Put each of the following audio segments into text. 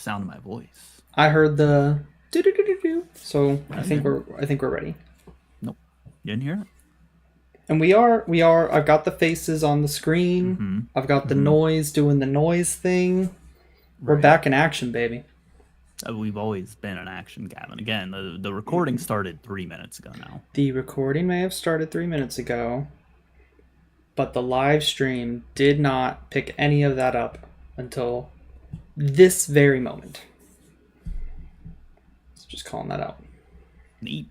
sound of my voice. I heard the do. So I think we're ready. Nope. You didn't hear it? And we are. I've got the faces on the screen. Mm-hmm. I've got the noise doing the noise thing. We're back in action, baby. We've always been in action, Gavin. Again, the recording started 3 minutes ago now. The recording may have started 3 minutes ago, but the live stream did not pick any of that up until this very moment. So just calling that out. Neat.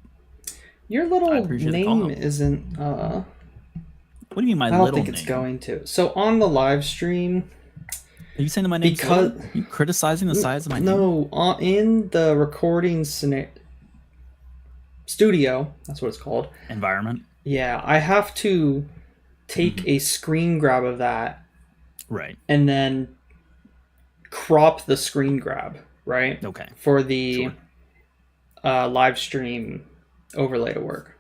Your little name isn't... What do you mean my little name? I don't think it's going to. So on the live stream... Are you saying that my name's little? Are you criticizing the size of my name? No, in the recording studio, that's what it's called. Environment? Yeah, I have to take a screen grab of that. Right. And then crop the screen grab, right? Okay. For the live stream overlay to work.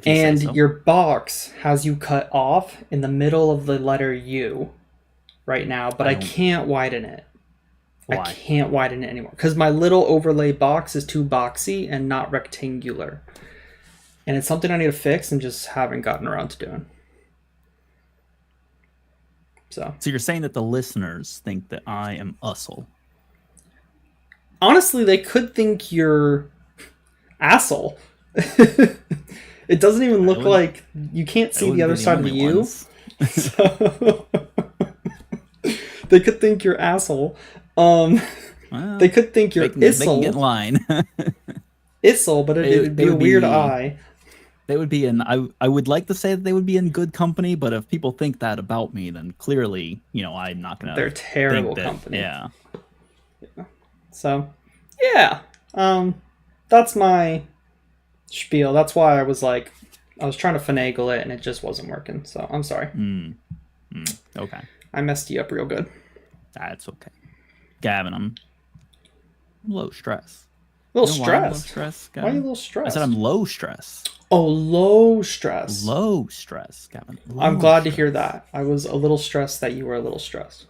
And your box has you cut off in the middle of the letter U right now, but I can't widen it. Why? I can't widen it anymore because my little overlay box is too boxy and not rectangular. And it's something I need to fix and just haven't gotten around to doing. So you're saying that the listeners think that I am Ussel? Honestly, they could think you're asshole. It doesn't even look like you can't see the other side of the U. So they could think you're asshole. They could think you're Issel. They can get in line. Issel, but it would be a weird eye. They would be in. I would like to say that they would be in good company, but if people think that about me, then clearly, I'm not gonna. They're terrible company. Yeah. So, yeah. That's my spiel. That's why I was trying to finagle it, and it just wasn't working. So I'm sorry. Okay. I messed you up real good. That's okay. Gavin, I'm low stress. Low stress? Why are you a little stressed? I said I'm low stress. Oh, low stress. Low stress, Gavin. I'm glad to hear that. I was a little stressed that you were a little stressed.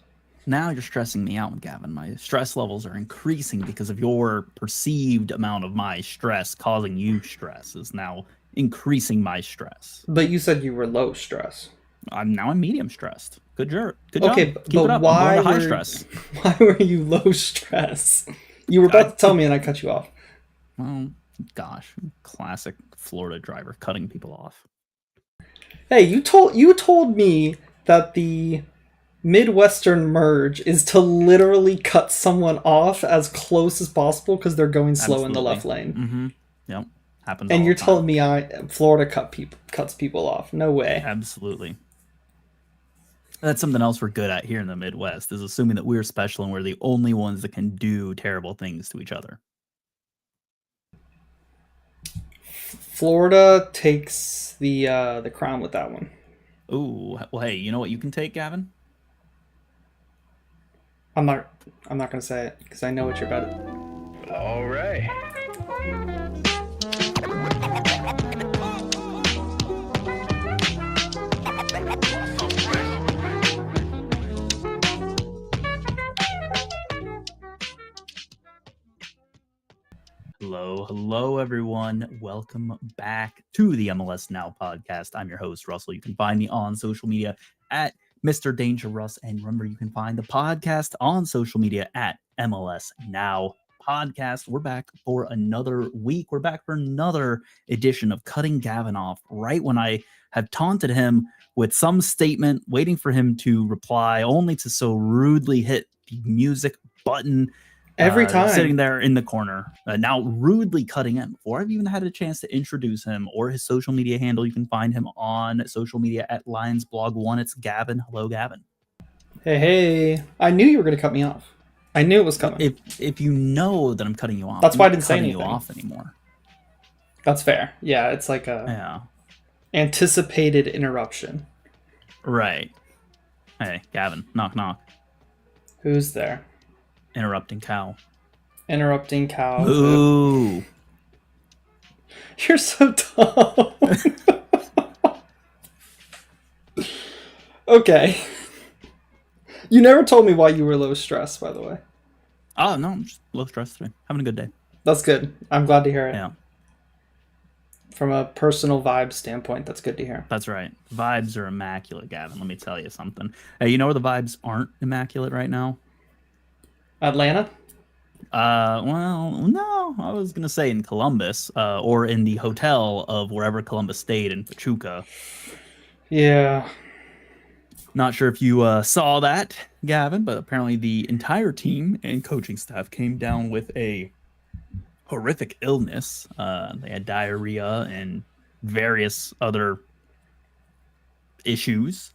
Now you're stressing me out, Gavin. My stress levels are increasing because of your perceived amount of my stress causing you stress is now increasing my stress. But you said you were low stress. I'm medium stressed. Good job. Okay, Keep it up. Why I'm going to high stress. Why were you low stress? You were about to tell me and I cut you off. Well, gosh, classic Florida driver cutting people off. Hey, you told me that the Midwestern merge is to literally cut someone off as close as possible because they're going slow in the left lane. Mm-hmm. Yep. Happens. And you're telling me Florida cuts people off? No way. Absolutely. That's something else we're good at here in the Midwest, is assuming that we're special and we're the only ones that can do terrible things to each other. Florida takes the crown with that one. Ooh, well, hey, you know what you can take, Gavin? I'm not gonna say it because I know what you're about to. All right. Hello, everyone. Welcome back to the MLS Now podcast. I'm your host, Russell. You can find me on social media at Mr. Danger Russ. And remember, you can find the podcast on social media at MLS Now Podcast. We're back for another week. We're back for another edition of Cutting Gavin Off right when I have taunted him with some statement, waiting for him to reply, only to so rudely hit the music button. Every time. Sitting there in the corner, now rudely cutting him before I've even had a chance to introduce him or his social media handle. You can find him on social media at LionsBlog1. It's Gavin. Hello, Gavin. Hey. I knew you were going to cut me off. I knew it was coming. If you know that I'm cutting you off, that's why I didn't say anything. You off anymore. That's fair. Yeah, it's like a anticipated interruption. Right. Hey, Gavin. Knock, knock. Who's there? Interrupting cow. Interrupting cow. Ooh. You're so dumb. Okay. You never told me why you were low stress, by the way. Oh, no, I'm just a little stressed today. Having a good day. That's good. I'm glad to hear it. Yeah. From a personal vibe standpoint, that's good to hear. That's right. Vibes are immaculate, Gavin. Let me tell you something. Hey, you know where the vibes aren't immaculate right now? Atlanta? Well, no. I was gonna say in Columbus, or in the hotel of wherever Columbus stayed in Pachuca. Yeah. Not sure if you saw that, Gavin, but apparently the entire team and coaching staff came down with a horrific illness. They had diarrhea and various other issues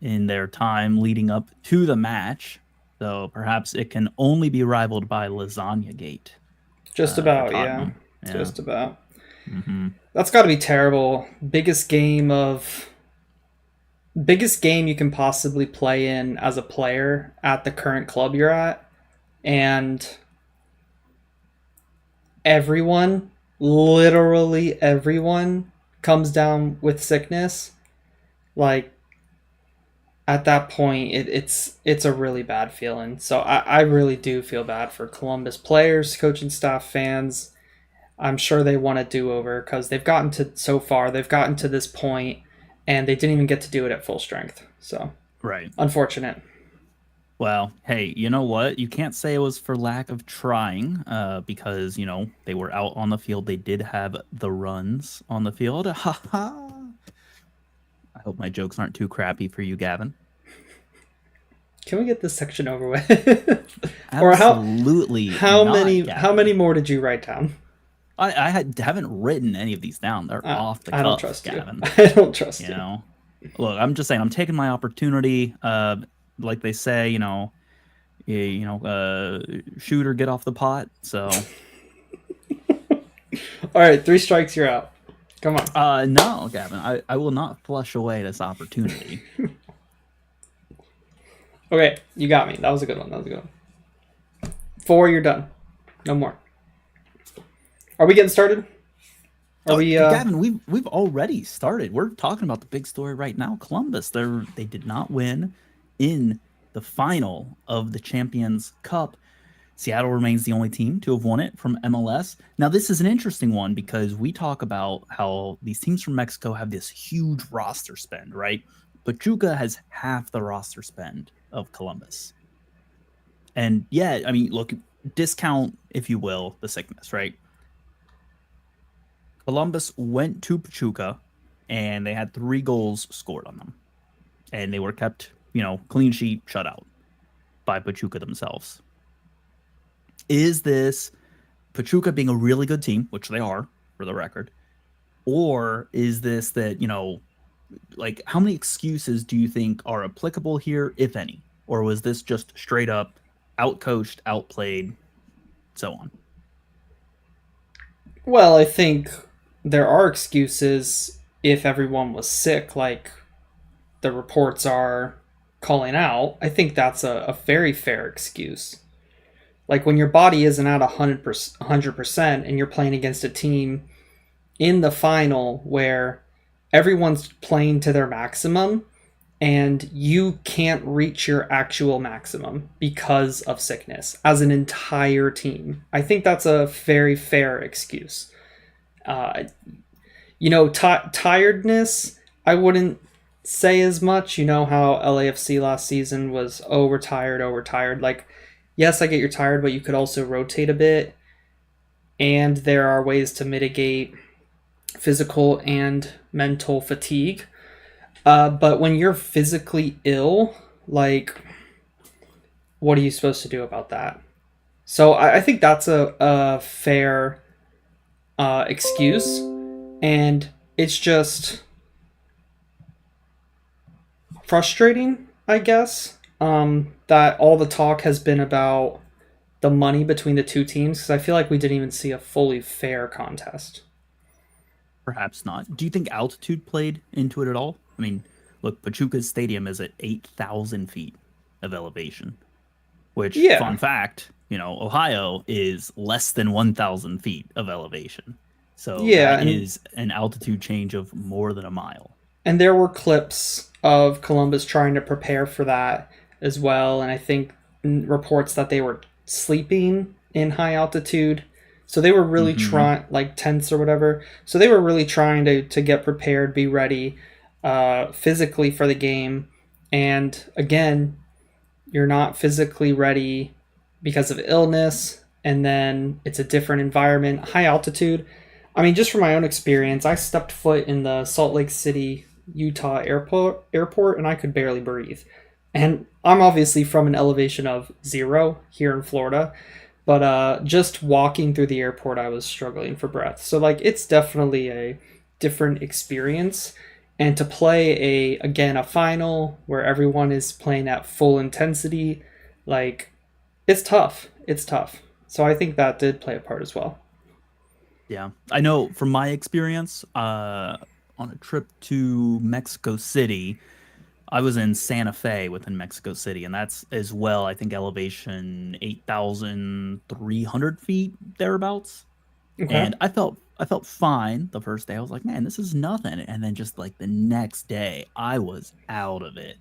in their time leading up to the match. So perhaps it can only be rivaled by Lasagna Gate. Just about, yeah. Just about. Mm-hmm. That's got to be terrible. Biggest game you can possibly play in as a player at the current club you're at, and everyone, literally everyone, comes down with sickness. Like, at that point, it's a really bad feeling. So I really do feel bad for Columbus players, coaching staff, fans. I'm sure they want a do-over because they've gotten to this point, and they didn't even get to do it at full strength. So, right. Unfortunate. Well, hey, you know what? You can't say it was for lack of trying, because, they were out on the field. They did have the runs on the field. Ha ha. I hope my jokes aren't too crappy for you, Gavin. Can we get this section over with? Absolutely. How many more did you write down? I haven't written any of these down. They're off the cuff, I don't trust Gavin. You. I don't trust you. Look, I'm just saying, I'm taking my opportunity. Like they say, shoot or get off the pot. So, all right, 3 strikes, you're out. Come on. No, Gavin, I will not flush away this opportunity. Okay, you got me. That was a good one. 4, you're done. No more. Are we getting started? Gavin, we've already started. We're talking about the big story right now. Columbus, they did not win in the final of the Champions Cup. Seattle remains the only team to have won it from MLS. Now, this is an interesting one because we talk about how these teams from Mexico have this huge roster spend, right? Pachuca has half the roster spend of Columbus. And yeah, I mean, look, discount, if you will, the sickness, right? Columbus went to Pachuca, and they had 3 goals scored on them. And they were kept, clean sheet, shut out by Pachuca themselves. Is this Pachuca being a really good team, which they are, for the record? Or is this that, how many excuses do you think are applicable here, if any? Or was this just straight up outcoached, outplayed, so on? Well, I think there are excuses if everyone was sick, like the reports are calling out. I think that's a very fair excuse. Like when your body isn't at 100% and you're playing against a team in the final where everyone's playing to their maximum and you can't reach your actual maximum because of sickness as an entire team. I think that's a very fair excuse. Tiredness, I wouldn't say as much. You know how LAFC last season was, we're tired. Like, yes, I get you're tired, but you could also rotate a bit. And there are ways to mitigate physical and mental fatigue. But when you're physically ill, like, what are you supposed to do about that? So I think that's a fair excuse. And it's just frustrating, I guess, that all the talk has been about the money between the two teams, because I feel like we didn't even see a fully fair contest. Perhaps not. Do you think altitude played into it at all? I mean, look, Pachuca's stadium is at 8,000 feet of elevation, which, fun fact, Ohio is less than 1,000 feet of elevation. So that is an altitude change of more than a mile. And there were clips of Columbus trying to prepare for that as well. And I think reports that they were sleeping in high altitude. So they were really trying, like tents or whatever. So they were really trying to get prepared, be ready physically for the game. And again, you're not physically ready because of illness, and then it's a different environment, high altitude. I mean, just from my own experience, I stepped foot in the Salt Lake City, Utah airport, and I could barely breathe. And I'm obviously from an elevation of 0 here in Florida, but just walking through the airport, I was struggling for breath. So like, it's definitely a different experience. And to play a final where everyone is playing at full intensity, like, it's tough. It's tough. So I think that did play a part as well. Yeah, I know from my experience on a trip to Mexico City, I was in Santa Fe within Mexico City, and that's as well, I think, elevation 8,300 feet thereabouts. Okay. And I felt fine the first day. I was like, man, this is nothing. And then just like the next day, I was out of it.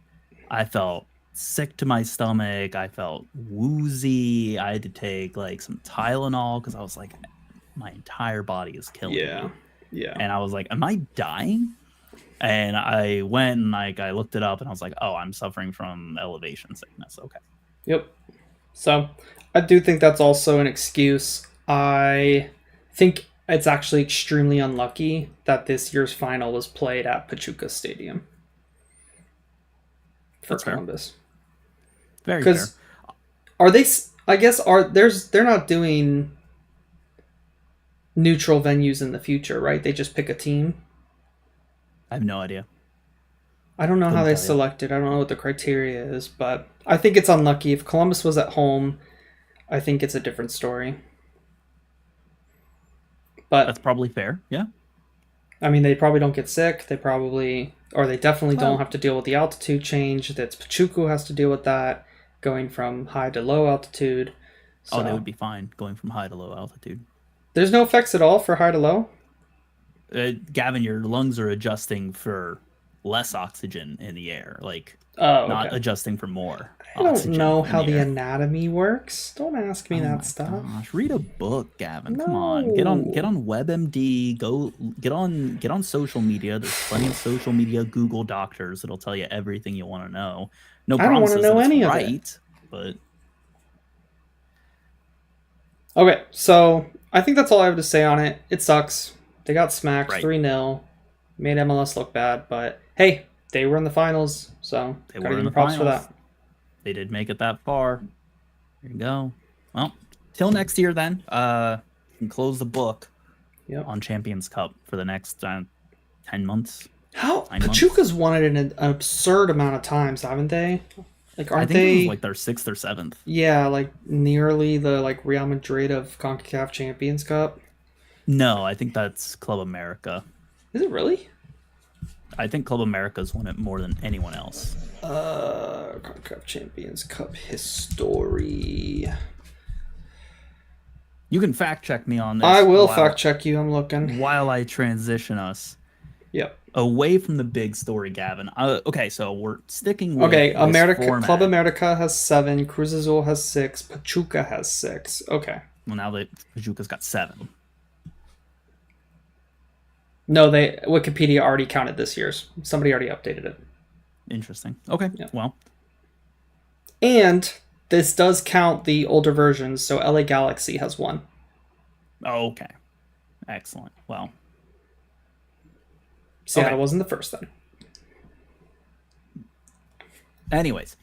I felt sick to my stomach. I felt woozy. I had to take like some Tylenol because I was like, my entire body is killing Yeah. me. Yeah. And I was like, am I dying? And I went and like I looked it up and I was like, oh, I'm suffering from elevation sickness. Okay. Yep. So I do think that's also an excuse. I think it's actually extremely unlucky that this year's final was played at Pachuca Stadium for That's fair. Columbus. Very fair. Because are they? I guess they're not doing neutral venues in the future, right? They just pick a team. I have no idea. I don't know how Couldn't they tell you. select it. I don't know what the criteria is, but I think it's unlucky. If Columbus was at home, I think it's a different story. But That's probably fair. Yeah. I mean, they probably don't get sick. They definitely Well, don't have to deal with the altitude change. That's Pachuco has to deal with that, going from high to low altitude. oh, they So would be fine going from high to low altitude. there's no effects at all for high to low. Gavin, your lungs are adjusting for less oxygen in the air, like Oh, not okay. adjusting for more I don't oxygen know in how the air. anatomy works. Don't ask me Oh that my stuff. gosh, read a book, Gavin. Come on. Get No. on WebMD, go get on social media. There's plenty of social media Google doctors that'll tell you everything you want to know. No I don't want to promises that know it's any of it. right, but Okay, so I think that's all I have to say on it. It sucks. They got smacked right. 3-0. Made MLS look bad, but hey, they were in the finals, so They gotta were give in them the props for finals. that. They did make it that far. There you go. Well, till next year then. You can close the book Yep. on Champions Cup for the next 10 months. How 9 months. Pachuca's won it an absurd amount of times, haven't they? Like, I aren't think it was they? like their 6th or 7th. Yeah, like nearly the like Real Madrid of CONCACAF Champions Cup. No, I think that's Club America. Is it really? I think Club America's won it more than anyone else. CONCACAF Champions Cup history. You can fact check me on this. I will fact check you. I'm looking. While I transition us Yep. away from the big story, Gavin. Okay, so we're sticking with Okay, this America format. Club America has 7, Cruz Azul has 6, Pachuca has 6. Okay. Well, now that Pachuca's got 7. No, Wikipedia already counted this year's. Somebody already updated it. Interesting. Okay, Yeah. well, And this does count the older versions, so LA Galaxy has 1. okay. Excellent. Well, Seattle Okay. wasn't the first then. anyways.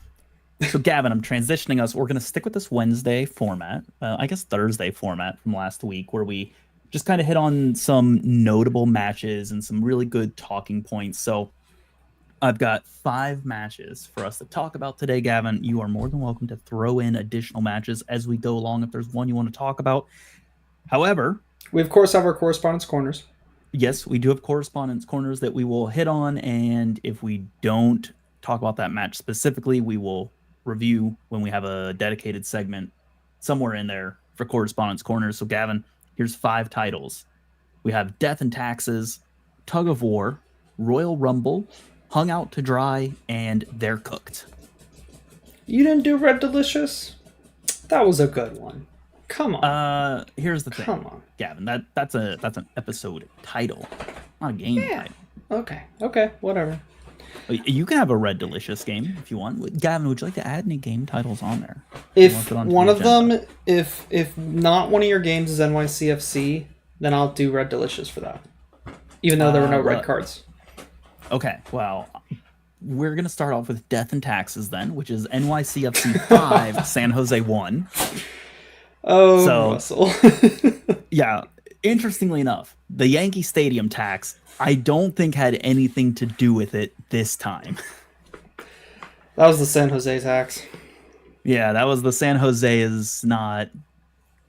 So, Gavin, I'm transitioning us. We're going to stick with this Wednesday format, I guess Thursday format from last week, where we just kind of hit on some notable matches and some really good talking points. So, I've got 5 matches for us to talk about today, Gavin. You are more than welcome to throw in additional matches as we go along if there's one you want to talk about. However, We, of course, have our correspondence corners. yes, we do have correspondence corners that we will hit on, and if we don't talk about that match specifically, we will review when we have a dedicated segment somewhere in there for correspondence corners. So, Gavin, here's 5 titles. We have Death and Taxes, Tug of War, Royal Rumble, Hung Out to Dry, and They're Cooked. You didn't do Red Delicious? That was a good one. Come on. Here's the thing. Come on. Gavin. That's an episode title, not a game Yeah. title. Okay. Whatever. You can have a Red Delicious game if you want. Gavin, would you like to add any game titles on there? If one of them, if not one of your games is NYCFC, then I'll do Red Delicious for that. Even though there were no red cards. Okay, well, we're going to start off with Death and Taxes then, which is NYCFC 5, San Jose 1. Oh, so, Russell. Yeah, interestingly enough, the Yankee Stadium tax, I don't think had anything to do with it this time. That was the San Jose tax. Yeah, that was the San Jose is not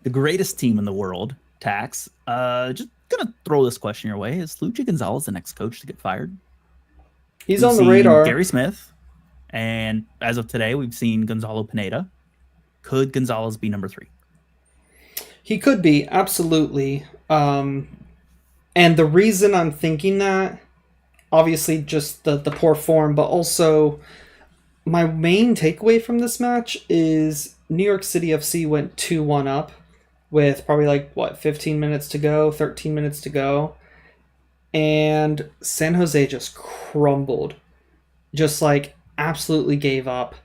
the greatest team in the world tax. Just gonna throw this question your way. Is Luchi Gonzalez the next coach to get fired? He's on the radar. Gary Smith, and as of today, we've seen Gonzalo Pineda. Could Gonzalez be number 3? He could be, absolutely. And the reason I'm thinking that, obviously just the poor form, but also my main takeaway from this match is New York City FC went 2-1 up with probably 15 minutes to go, 13 minutes to go. And San Jose just crumbled. Just absolutely gave up.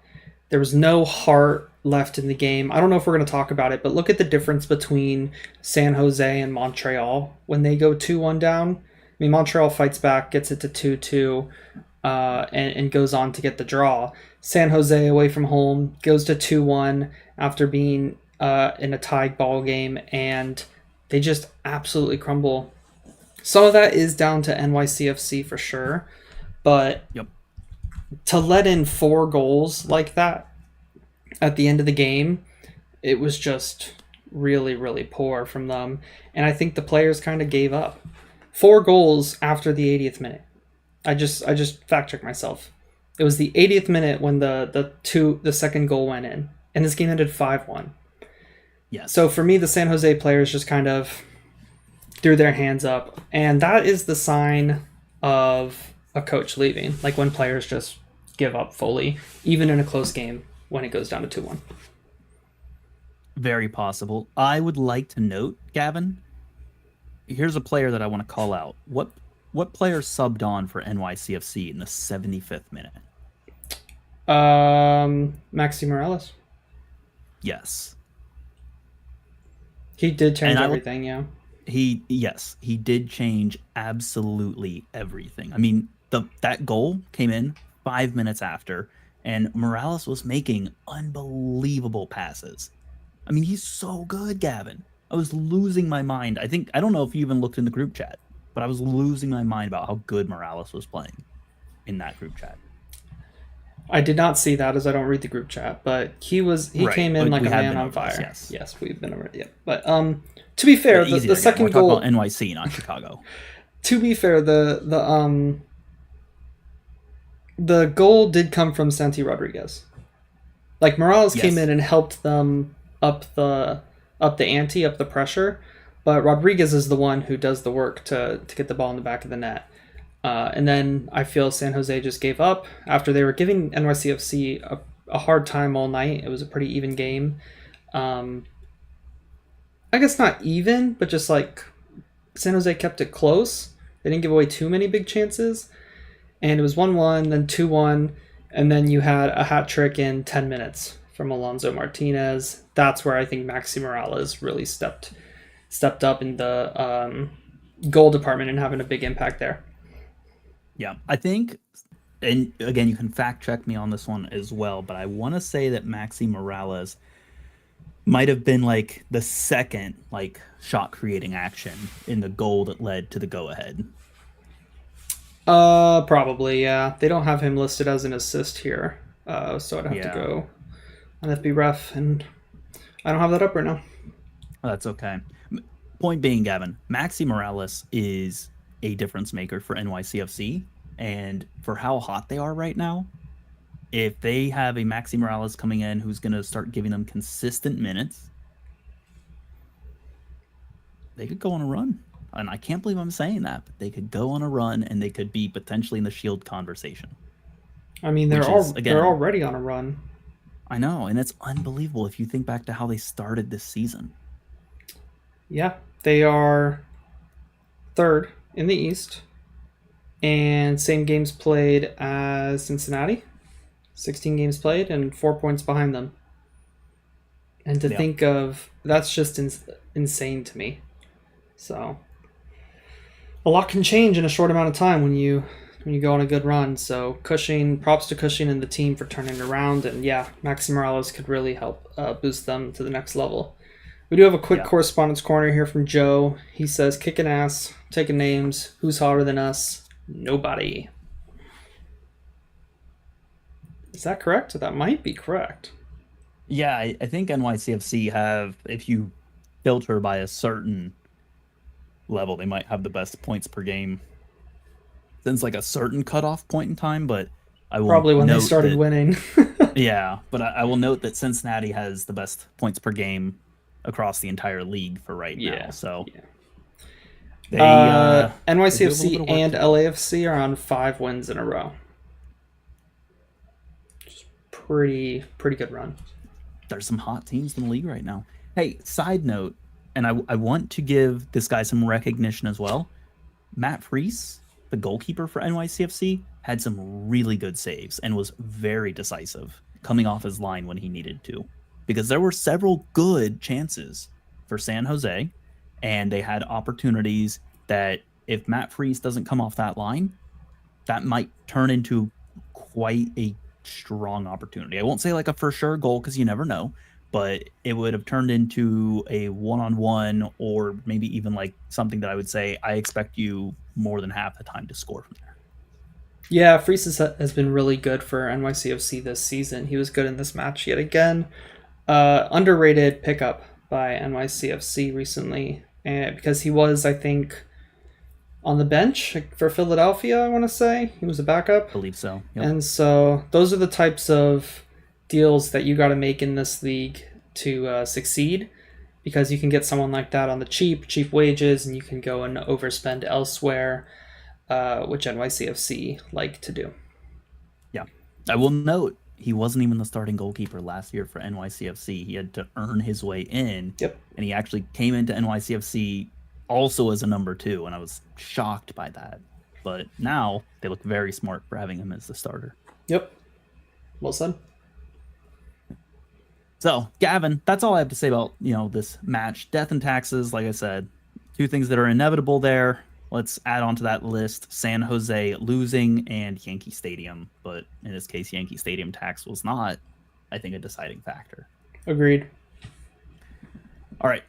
There was no heart left in the game. I don't know if we're going to talk about it, but look at the difference between San Jose and Montreal when they go 2-1 down. I mean, Montreal fights back, gets it to 2-2, and goes on to get the draw. San Jose away from home goes to 2-1 after being in a tied ball game, and they just absolutely crumble. Some of that is down to NYCFC for sure, but to let in 4 goals like that at the end of the game, it was just really, really poor from them. And I think the players kind of gave up. 4 goals after the 80th minute. I just fact-checked myself. It was the 80th minute when the second goal went in, and this game ended 5-1. Yeah. So for me, the San Jose players just kind of threw their hands up, and that is the sign of a coach leaving. When players just give up fully, even in a close game when it goes down to 2-1. Very possible. I would like to note, Gavin, here's a player that I want to call out. What player subbed on for NYCFC in the 75th minute? Maxi Morales. Yes. He did change everything, yeah. He did change absolutely everything. I mean, that goal came in 5 minutes after, and Morales was making unbelievable passes. I mean, he's so good, Gavin. I was losing my mind. I don't know if you even looked in the group chat, but I was losing my mind about how good Morales was playing in that group chat. I did not see that, as I don't read the group chat, but he came in like a man on fire. Yes, we've been over it. Yeah. But to be fair, the second goal, we're talking about NYC, not Chicago. To be fair, the goal did come from Santi Rodriguez. Morales came in and helped them up the ante, up the pressure, but Rodriguez is the one who does the work to get the ball in the back of the net. And then I feel San Jose just gave up after they were giving NYCFC a hard time all night. It was a pretty even game. I guess not even, but just San Jose kept it close. They didn't give away too many big chances. And it was 1-1, then 2-1, and then you had a hat trick in 10 minutes from Alonso Martinez. That's where I think Maxi Morales really stepped up in the goal department and having a big impact there. Yeah, I think, and again, you can fact check me on this one as well, but I want to say that Maxi Morales might have been the second shot creating action in the goal that led to the go ahead. Probably, yeah. They don't have him listed as an assist here, so I'd have to go on FB Ref, and I don't have that up right now. Well, that's okay. Point being, Gavin, Maxi Morales is a difference maker for NYCFC, and for how hot they are right now, if they have a Maxi Morales coming in who's going to start giving them consistent minutes, they could go on a run. And I can't believe I'm saying that, but they could go on a run and they could be potentially in the Shield conversation. I mean, they're already on a run. I know, and it's unbelievable if you think back to how they started this season. Yeah, they are third in the East, and same games played as Cincinnati. 16 games played and 4 points behind them. And to think of that's just insane to me. So a lot can change in a short amount of time when you go on a good run. So Cushing, props to Cushing and the team for turning it around. And yeah, Maxi Morales could really help boost them to the next level. We do have a quick correspondence corner here from Joe. He says, kicking ass, taking names. Who's hotter than us? Nobody. Is that correct? That might be correct. Yeah, I think NYCFC have, if you filter by a certain level, they might have the best points per game since like a certain cutoff point in time, but I will probably when they started winning. Yeah, but I will note that Cincinnati has the best points per game across the entire league for right now. So they, NYCFC and LAFC are on 5 wins in a row. Just pretty good run. There's some hot teams in the league right now. Hey, side note, and I want to give this guy some recognition as well. Matt Freese, the goalkeeper for NYCFC, had some really good saves and was very decisive coming off his line when he needed to, because there were several good chances for San Jose, and they had opportunities that if Matt Freese doesn't come off that line, that might turn into quite a strong opportunity. I won't say like a for sure goal because you never know, but it would have turned into a one-on-one or maybe even like something that I would say I expect you more than half the time to score from there. Yeah, Freese has been really good for NYCFC this season. He was good in this match yet again. Underrated pickup by NYCFC recently, and because he was, I think, on the bench for Philadelphia, I want to say. He was a backup. I believe so. Yep. And so those are the types of deals that you got to make in this league to succeed, because you can get someone like that on the cheap wages, and you can go and overspend elsewhere, which NYCFC like to do. Yeah. I will note, he wasn't even the starting goalkeeper last year for NYCFC. He had to earn his way in. Yep. And he actually came into NYCFC also as a number 2, and I was shocked by that. But now they look very smart for having him as the starter. Yep. Well said. So, Gavin, that's all I have to say about, this match. Death and taxes, like I said, 2 things that are inevitable there. Let's add on to that list San Jose losing and Yankee Stadium. But in this case, Yankee Stadium tax was not, I think, a deciding factor. Agreed. All right.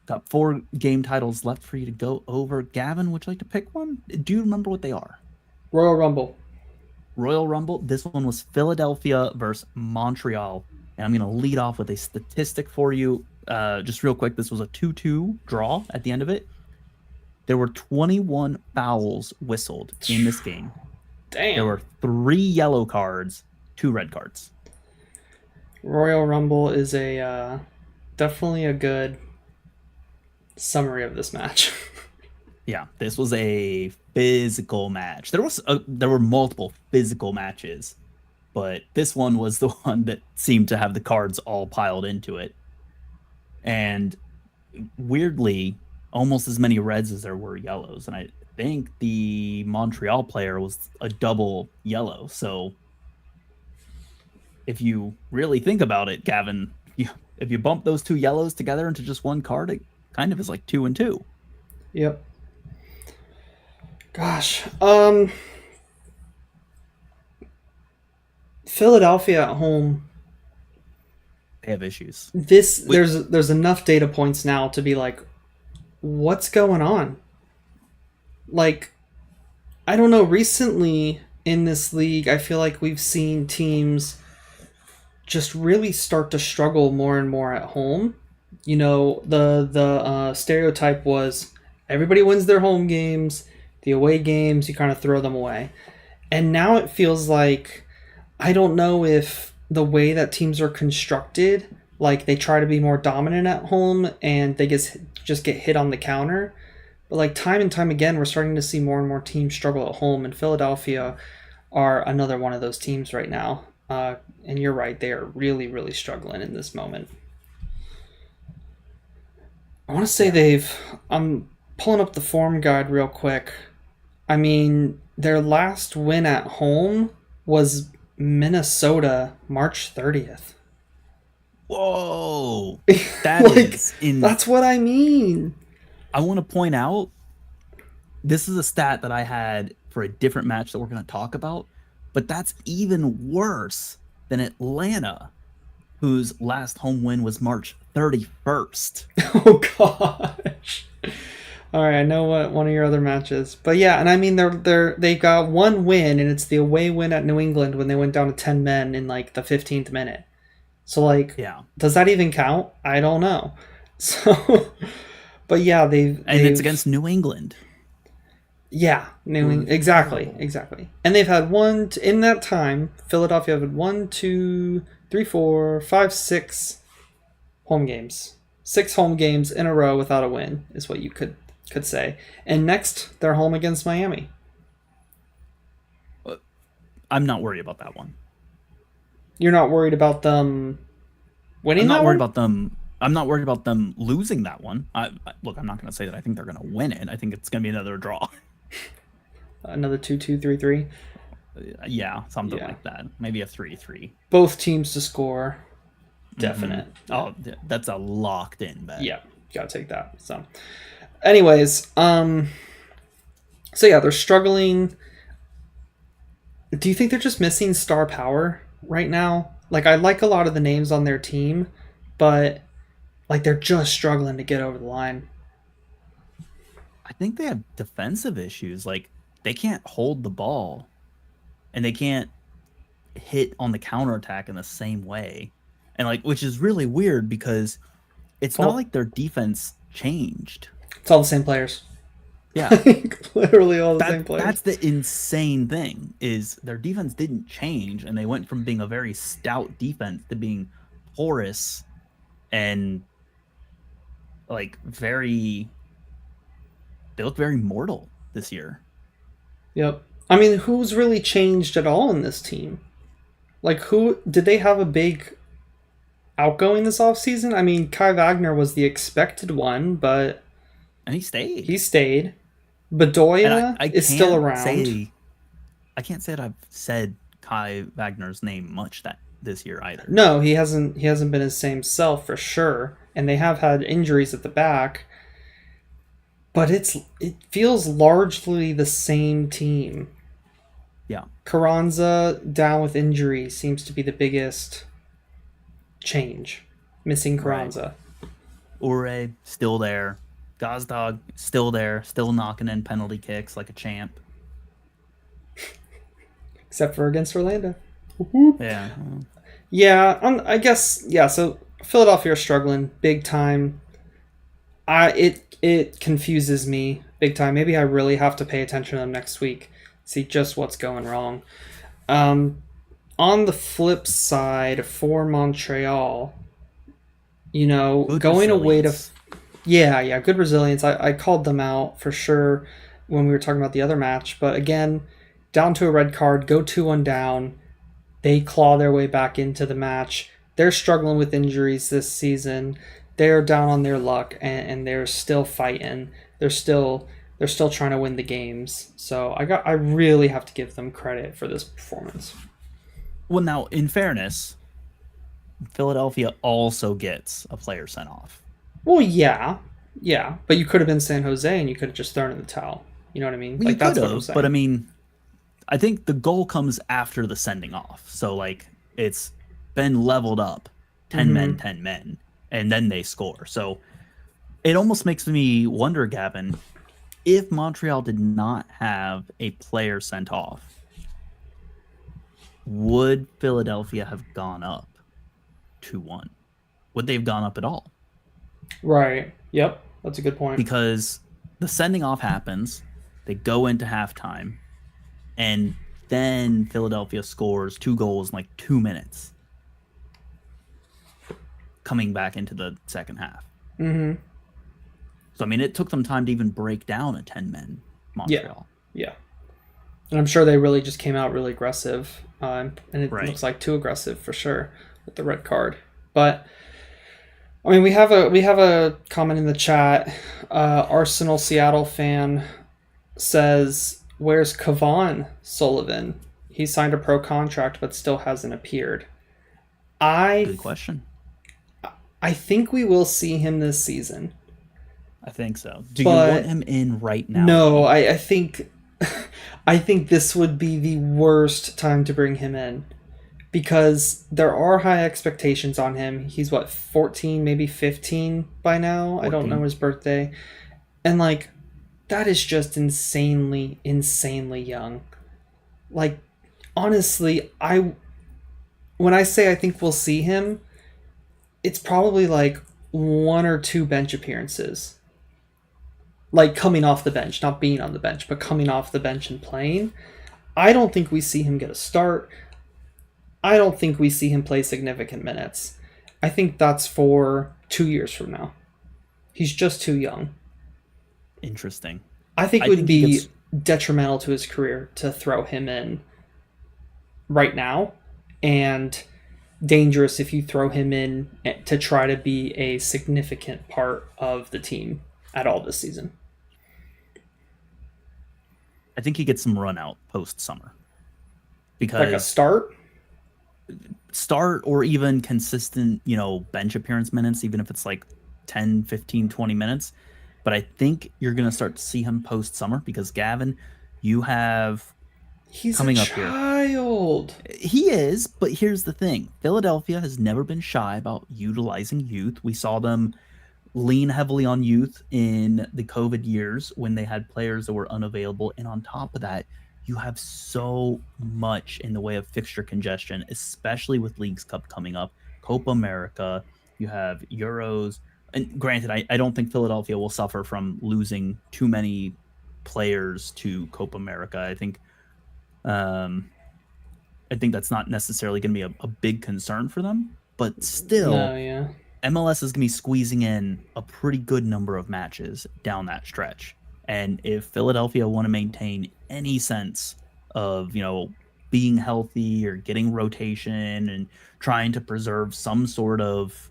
Got 4 game titles left for you to go over. Gavin, would you like to pick one? Do you remember what they are? Royal Rumble. Royal Rumble. This one was Philadelphia versus Montreal. And I'm going to lead off with a statistic for you. Just real quick, this was a 2-2 draw at the end of it. There were 21 fouls whistled in this game. Damn. There were 3 yellow cards, 2 red cards. Royal Rumble is definitely a good summary of this match. Yeah, this was a physical match. There were multiple physical matches, but this one was the one that seemed to have the cards all piled into it. And weirdly, almost as many reds as there were yellows. And I think the Montreal player was a double yellow. So if you really think about it, Gavin, if you bump those 2 yellows together into just one card, it kind of is like 2 and 2. Yep. Gosh. Philadelphia at home, they have issues. There's enough data points now to be like, what's going on? Like, I don't know, recently in this league, I feel like we've seen teams just really start to struggle more and more at home. The stereotype was everybody wins their home games, the away games, you kind of throw them away. And now it feels like, I don't know if the way that teams are constructed, like they try to be more dominant at home and they just get hit on the counter. But like time and time again, we're starting to see more and more teams struggle at home, and Philadelphia are another one of those teams right now. And you're right, they are really, really struggling in this moment. I want to say I'm pulling up the form guide real quick. I mean, their last win at home was Minnesota, March 30th. Whoa, that is that's what I mean. I want to point out, this is a stat that I had for a different match that we're going to talk about, but that's even worse than Atlanta, whose last home win was March 31st. Oh gosh. All right, I know what one of your other matches, but yeah, and I mean they got one win, and it's the away win at New England when they went down to 10 men in like the 15th minute. So like, yeah, does that even count? I don't know. So, but yeah, it's against New England. Yeah, New England, exactly. And they've had in that time. Philadelphia had 1, 2, 3, 4, 5, 6 home games. 6 home games in a row without a win is what you could say. And next, they're home against Miami. I'm not worried about that one. You're not worried about them winning? I'm not worried about them. I'm not worried about them losing that one. Look, I'm not going to say that I think they're going to win it. I think it's going to be another draw. Another 2-2, 3-3. Yeah, something like that. Maybe a 3-3. Both teams to score. Definite. Mm-hmm. Oh, that's a locked in bet. Yeah, gotta take that. So, anyways, so yeah, they're struggling. Do you think they're just missing star power right now? Like, I like a lot of the names on their team, but like they're just struggling to get over the line. I think they have defensive issues. Like, they can't hold the ball, and they can't hit on the counterattack in the same way. And like, which is really weird because it's not like their defense changed. It's all the same players. Yeah. Literally all the same players. That's the insane thing, is their defense didn't change, and they went from being a very stout defense to being porous and like they look very mortal this year. Yep. I mean, who's really changed at all in this team? Like, who did they have a big outgoing this offseason? I mean, Kai Wagner was the expected one, but and he stayed. Bedoya is still around. I can't say that I've said Kai Wagner's name much this year either. No, he hasn't been his same self for sure. And they have had injuries at the back. But it feels largely the same team. Yeah. Carranza down with injury seems to be the biggest change. Missing Carranza. Right. Ure still there. Gazdag still there, still knocking in penalty kicks like a champ. Except for against Orlando. Yeah. Yeah, I guess, yeah, so Philadelphia are struggling big time. It confuses me big time. Maybe I really have to pay attention to them next week, see just what's going wrong. On the flip side, for Montreal, good going away to... Yeah, good resilience. I called them out for sure when we were talking about the other match. But again, down to a red card, go 2-1 down. They claw their way back into the match. They're struggling with injuries this season. They're down on their luck, and they're still fighting. They're still trying to win the games. So I really have to give them credit for this performance. Well, now, in fairness, Philadelphia also gets a player sent off. Well, yeah, but you could have been San Jose and you could have just thrown in the towel. You know what I mean? Like, that's what I'm saying. But I mean, I think the goal comes after the sending off. So like, it's been leveled up, 10 men, 10 men, and then they score. So it almost makes me wonder, Gavin, if Montreal did not have a player sent off, would Philadelphia have gone up 2-1? Would they have gone up at all? Right. Yep. That's a good point. Because the sending off happens, they go into halftime, and then Philadelphia scores 2 goals in like 2 minutes, coming back into the second half. Mm-hmm. So, I mean, it took them time to even break down a 10-man Montreal. Yeah. And I'm sure they really just came out really aggressive and it looks like too aggressive for sure with the red card. But I mean, we have a comment in the chat. Arsenal Seattle fan says, "Where's Kevon Sullivan? He signed a pro contract but still hasn't appeared." Good question. I think we will see him this season. I think so. Do you want him in right now? No, I think this would be the worst time to bring him in, because there are high expectations on him. He's 14, maybe 15 by now. 14. I don't know his birthday. And like, that is just insanely young. Like, honestly, when I say I think we'll see him, it's probably like 1 or 2 bench appearances. Like coming off the bench, not being on the bench, but coming off the bench and playing. I don't think we see him get a start. I don't think we see him play significant minutes. I think that's for 2 years from now. He's just too young. Interesting. I think it would be detrimental to his career to throw him in right now, and dangerous if you throw him in to try to be a significant part of the team at all this season. I think he gets some run out post summer, because like a start or even consistent, bench appearance minutes, even if it's like 10, 15, 20 minutes. But I think you're going to start to see him post summer, because Gavin, you have coming up here. He is, but here's the thing. Philadelphia has never been shy about utilizing youth. We saw them lean heavily on youth in the COVID years when they had players that were unavailable. And on top of that, you have so much in the way of fixture congestion, especially with Leagues Cup coming up, Copa America, you have Euros. And granted, I don't think Philadelphia will suffer from losing too many players to Copa America. I think that's not necessarily going to be a big concern for them, but still, MLS is going to be squeezing in a pretty good number of matches down that stretch. And if Philadelphia want to maintain any sense of, being healthy or getting rotation and trying to preserve some sort of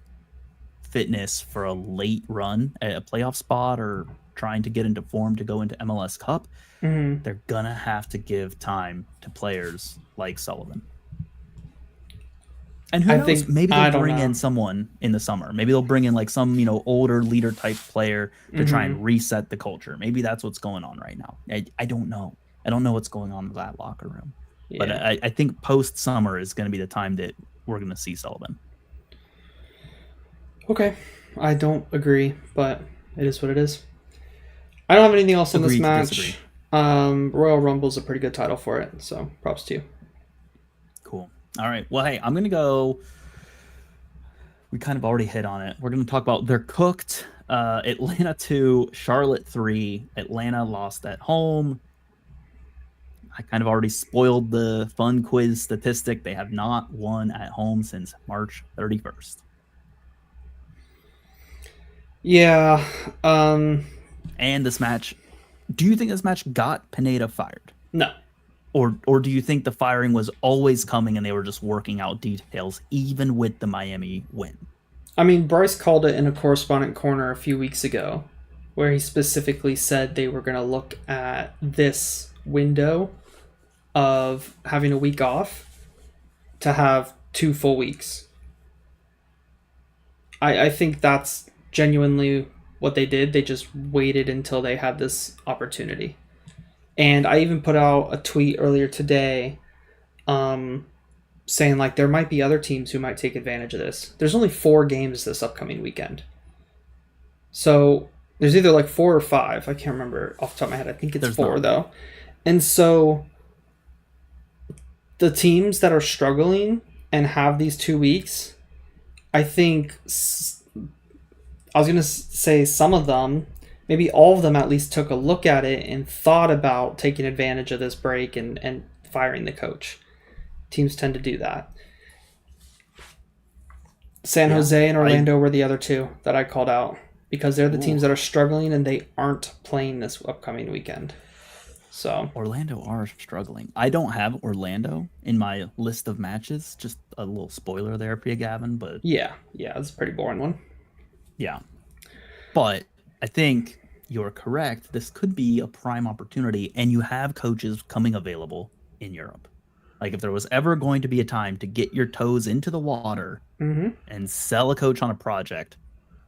fitness for a late run at a playoff spot, or trying to get into form to go into MLS Cup, they're going to have to give time to players like Sullivan. And who knows? Maybe they'll bring in someone in the summer. Maybe they'll bring in like some, older leader type player to try and reset the culture. Maybe that's what's going on right now. I don't know. I don't know what's going on in that locker room. Yeah. But I think post summer is going to be the time that we're going to see Sullivan. Okay. I don't agree, but it is what it is. I don't have anything else in this match. Royal Rumble's a pretty good title for it, so props to you. Cool. All right. Well, hey, I'm going to go. We kind of already hit on it. We're going to talk about they're cooked. Atlanta 2, Charlotte 3. Atlanta lost at home. I kind of already spoiled the fun quiz statistic. They have not won at home since March 31st. Yeah. And this match, do you think this match got Pineda fired? No. Or do you think the firing was always coming and they were just working out details, even with the Miami win? I mean, Bryce called it in a correspondent corner a few weeks ago, where he specifically said they were going to look at this window of having a week off to have 2 full weeks. I think that's genuinely what they did. They just waited until they had this opportunity. And I even put out a tweet earlier today saying like there might be other teams who might take advantage of this. There's only 4 games this upcoming weekend. So there's either like 4 or 5. I can't remember off the top of my head. I think it's 4 though. And so the teams that are struggling and have these 2 weeks, I think I was going to say some of them, maybe all of them at least took a look at it and thought about taking advantage of this break and firing the coach. Teams tend to do that. San Jose and Orlando were the other 2 that I called out, because they're the teams that are struggling and they aren't playing this upcoming weekend. So Orlando are struggling. I don't have Orlando in my list of matches. Just a little spoiler there for you, Gavin. But yeah, it's a pretty boring one. yeah, but I think you're correct. This could be a prime opportunity, and you have coaches coming available in Europe. Like if there was ever going to be a time to get your toes into the water Mm-hmm. and sell a coach on a project,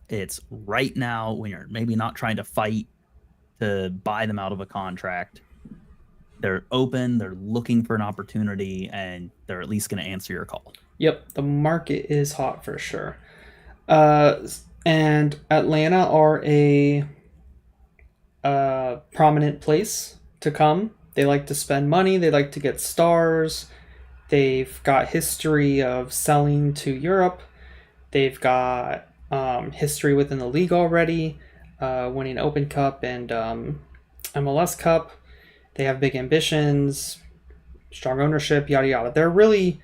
it's right now when you're maybe not trying to fight to buy them out of a contract. They're open, they're looking for an opportunity, and they're at least going to answer your call. Yep, the market is hot for sure. And Atlanta are a prominent place to come. They like to spend money. They like to get stars. They've got history of selling to Europe. They've got history within the league already, winning Open Cup and MLS Cup. They have big ambitions, strong ownership, yada yada. They're really,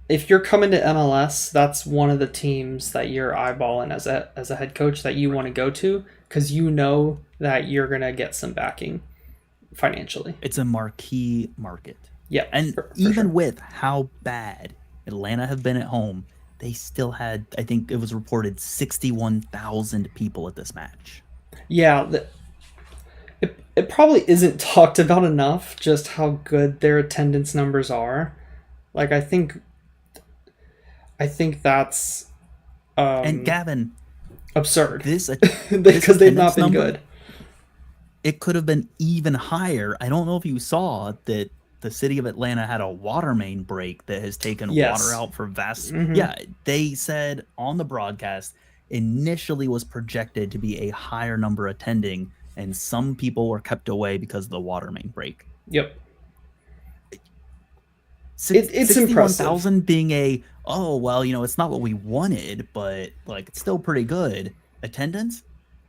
if you're coming to MLS, that's one of the teams that you're eyeballing as a head coach that you want to go to, because you know that you're gonna get some backing financially. It's a marquee market. Yeah, and for even sure. with how bad Atlanta have been at home, they still had, I think it was reported, 61,000 people at this match. Yeah, it probably isn't talked about enough just how good their attendance numbers are. Like I think that's And Gavin, absurd. this Because they've not attendance been number, good. it could have been even higher. I don't know if you saw that the city of Atlanta had a water main break that has taken Yes. water out for vast. Mhm. Yeah, they said on the broadcast initially was projected to be a higher number attending, and some people were kept away because of the water main break. Yep. It's 61,000 being a, oh well, it's not what we wanted, but like it's still pretty good. Attendance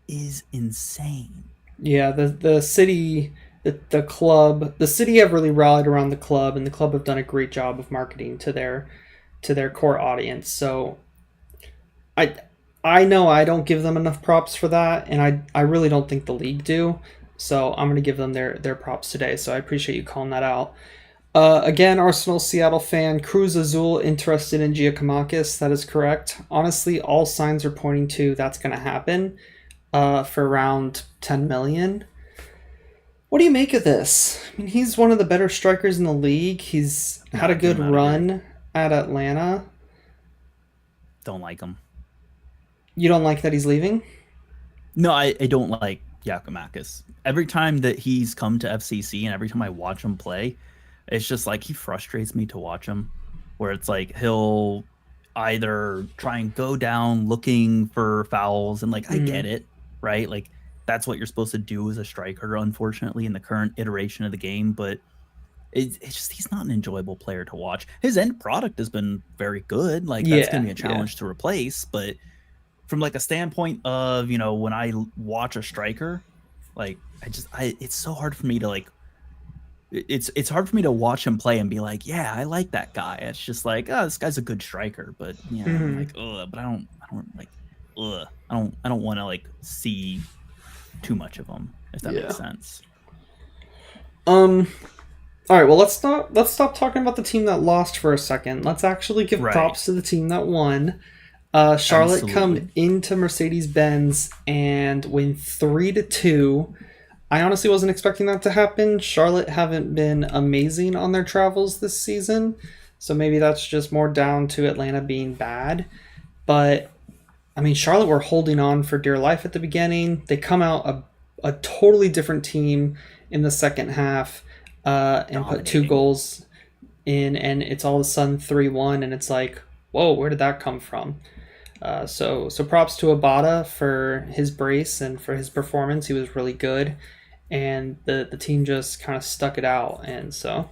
is insane. Yeah, the city, the club, the city have really rallied around the club, and the club have done a great job of marketing to their core audience. So I know I don't give them enough props for that, and I really don't think the league do. So I'm gonna give them their props today. So I appreciate you calling that out. Again, Arsenal Seattle fan Cruz Azul interested in Giacomakis. That is correct. Honestly, all signs are pointing to that's going to happen for around 10 million. What do you make of this? I mean, he's one of the better strikers in the league. He's had a good run at Atlanta. Don't like him. You don't like that he's leaving? No, I don't like Giacomakis. Every time that he's come to FCC and every time I watch him play, it's just like he frustrates me to watch him, where it's like he'll either try and go down looking for fouls, and like I get it, right? Like that's what you're supposed to do as a striker, unfortunately, in the current iteration of the game, but it's just he's not an enjoyable player to watch. His end product has been very good. Like that's gonna be a challenge to replace, but from like a standpoint of, when I watch a striker, like it's so hard for me to like, it's hard for me to watch him play and be like, yeah, I like that guy. It's just like, oh, this guy's a good striker, but I'm like, but I don't like, I don't want to like see too much of him, if that makes sense. All right, well, let's stop talking about the team that lost for a second. Let's actually give props to the team that won. Charlotte come into Mercedes-Benz and win 3-2. I honestly wasn't expecting that to happen. Charlotte haven't been amazing on their travels this season, so maybe that's just more down to Atlanta being bad. But, I mean, Charlotte were holding on for dear life at the beginning. They come out a totally different team in the second half and put 2 goals in, and it's all of a sudden 3-1, and it's like, whoa, where did that come from? So props to Abada for his brace and for his performance. He was really good, and the team just kind of stuck it out, and so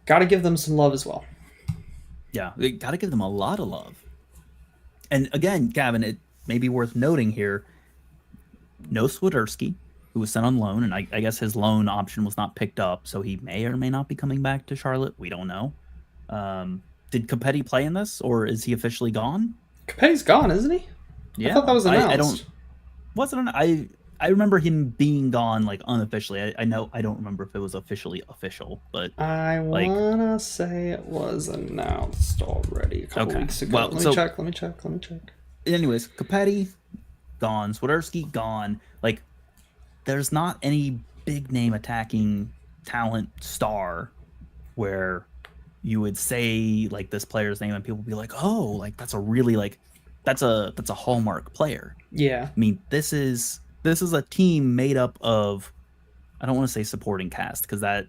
got to give them some love as well. Yeah, we got to give them a lot of love. And again, Gavin, it may be worth noting here, no Swiderski, who was sent on loan, and I guess his loan option was not picked up, so he may or may not be coming back to Charlotte. We don't know. Did Capetti play in this, or is he officially gone? Capetti's gone, isn't he? Yeah, I thought that was announced. I don't. Wasn't I I remember him being gone like unofficially. I know I don't remember if it was officially official, but I like wanna say it was announced already a couple weeks ago. Well, let me check. Let me check. Let me check. anyways, Capetti gone, Swiderski gone. Like, there's not any big name attacking talent star where you would say like this player's name and people would be like, oh, like that's a really like that's a hallmark player. Yeah. I mean, this is a team made up of, I don't want to say supporting cast because that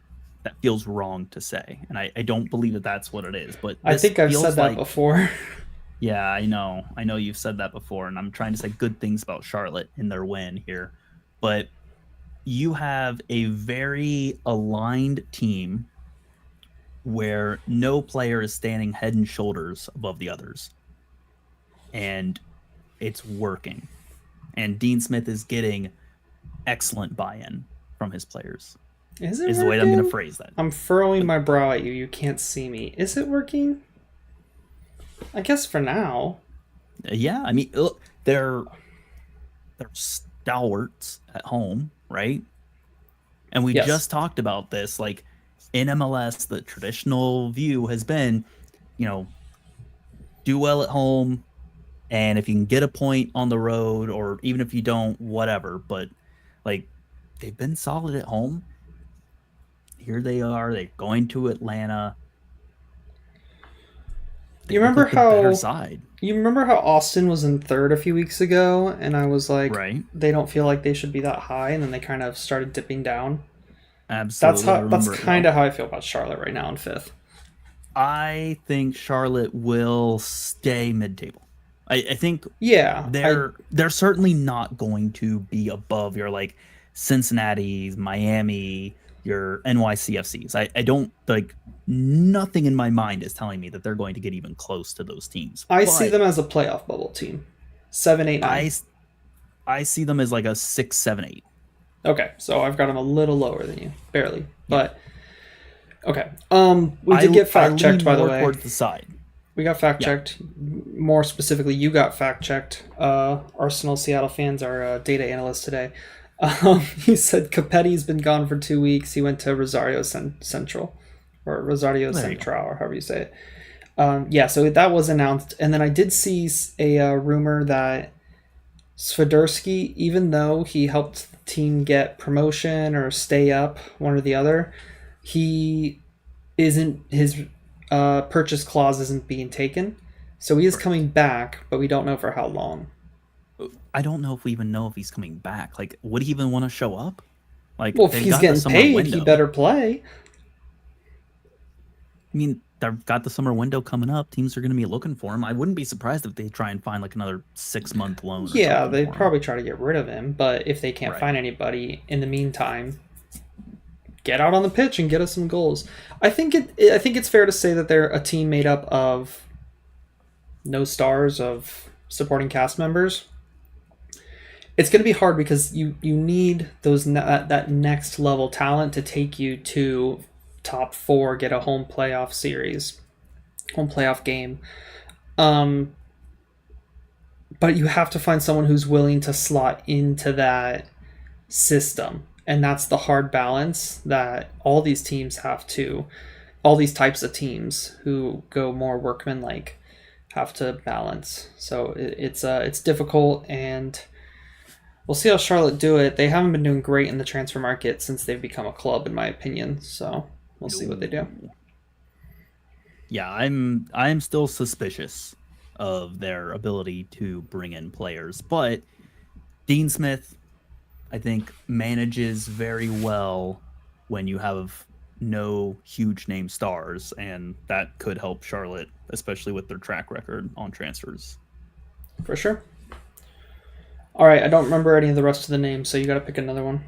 feels wrong to say, and I don't believe that that's what it is. But I think I've said that before. Yeah, I know you've said that before, and I'm trying to say good things about Charlotte in their win here, but you have a very aligned team where no player is standing head and shoulders above the others, and it's working. And Dean Smith is getting excellent buy-in from his players. Is it is working? The way I'm going to phrase that. I'm furrowing my brow at you. You can't see me. Is it working? I guess for now. Yeah, I mean, look, they're stalwarts at home, right? And we just talked about this. Like, in MLS, the traditional view has been, do well at home, and if you can get a point on the road, or even if you don't, whatever. But, like, they've been solid at home. Here they are. They're going to Atlanta. You remember how Austin was in third a few weeks ago, and I was like, right, they don't feel like they should be that high, and then they kind of started dipping down. Absolutely, that's kind of how I feel about Charlotte right now in fifth. I think Charlotte will stay mid-table. I think they're certainly not going to be above your like Cincinnati, Miami, your NYCFCs. I don't like, nothing in my mind is telling me that they're going to get even close to those teams. I see them as a playoff bubble team. 7, 8, 9. I see them as like a 6, 7, 8. Okay, so I've got them a little lower than you, barely. But okay, we did get fact checked, by the way. Towards the side. We got fact checked. More specifically, you got fact checked. Arsenal Seattle fans, our data analyst today. He said Capetti's been gone for 2 weeks. He went to Rosario Central, or Rosario Central, or however you say it. So that was announced, and then I did see a rumor that Swiderski, even though he helped the team get promotion or stay up, one or the other, his purchase clause isn't being taken, so he is coming back, but we don't know for how long. I don't know if we even know if he's coming back. Like, would he even want to show up? Like, well, if he's getting paid, he better play. I mean, they've got the summer window coming up. Teams are going to be looking for him. I wouldn't be surprised if they try and find like another 6-month loan. Yeah, they'd probably try to get rid of him, but if they can't find anybody in the meantime, get out on the pitch and get us some goals. I think it's fair to say that they're a team made up of no stars, of supporting cast members. It's going to be hard because you need that next level talent to take you to top 4, get a home playoff game. But you have to find someone who's willing to slot into that system. And that's the hard balance that all these types of teams who go more workman-like have to balance. So it's difficult, and we'll see how Charlotte do it. They haven't been doing great in the transfer market since they've become a club, in my opinion. So we'll see what they do. Yeah, I'm still suspicious of their ability to bring in players, but Dean Smith, I think, manages very well when you have no huge name stars, and that could help Charlotte, especially with their track record on transfers. For sure. All right, I don't remember any of the rest of the names, so you got to pick another one.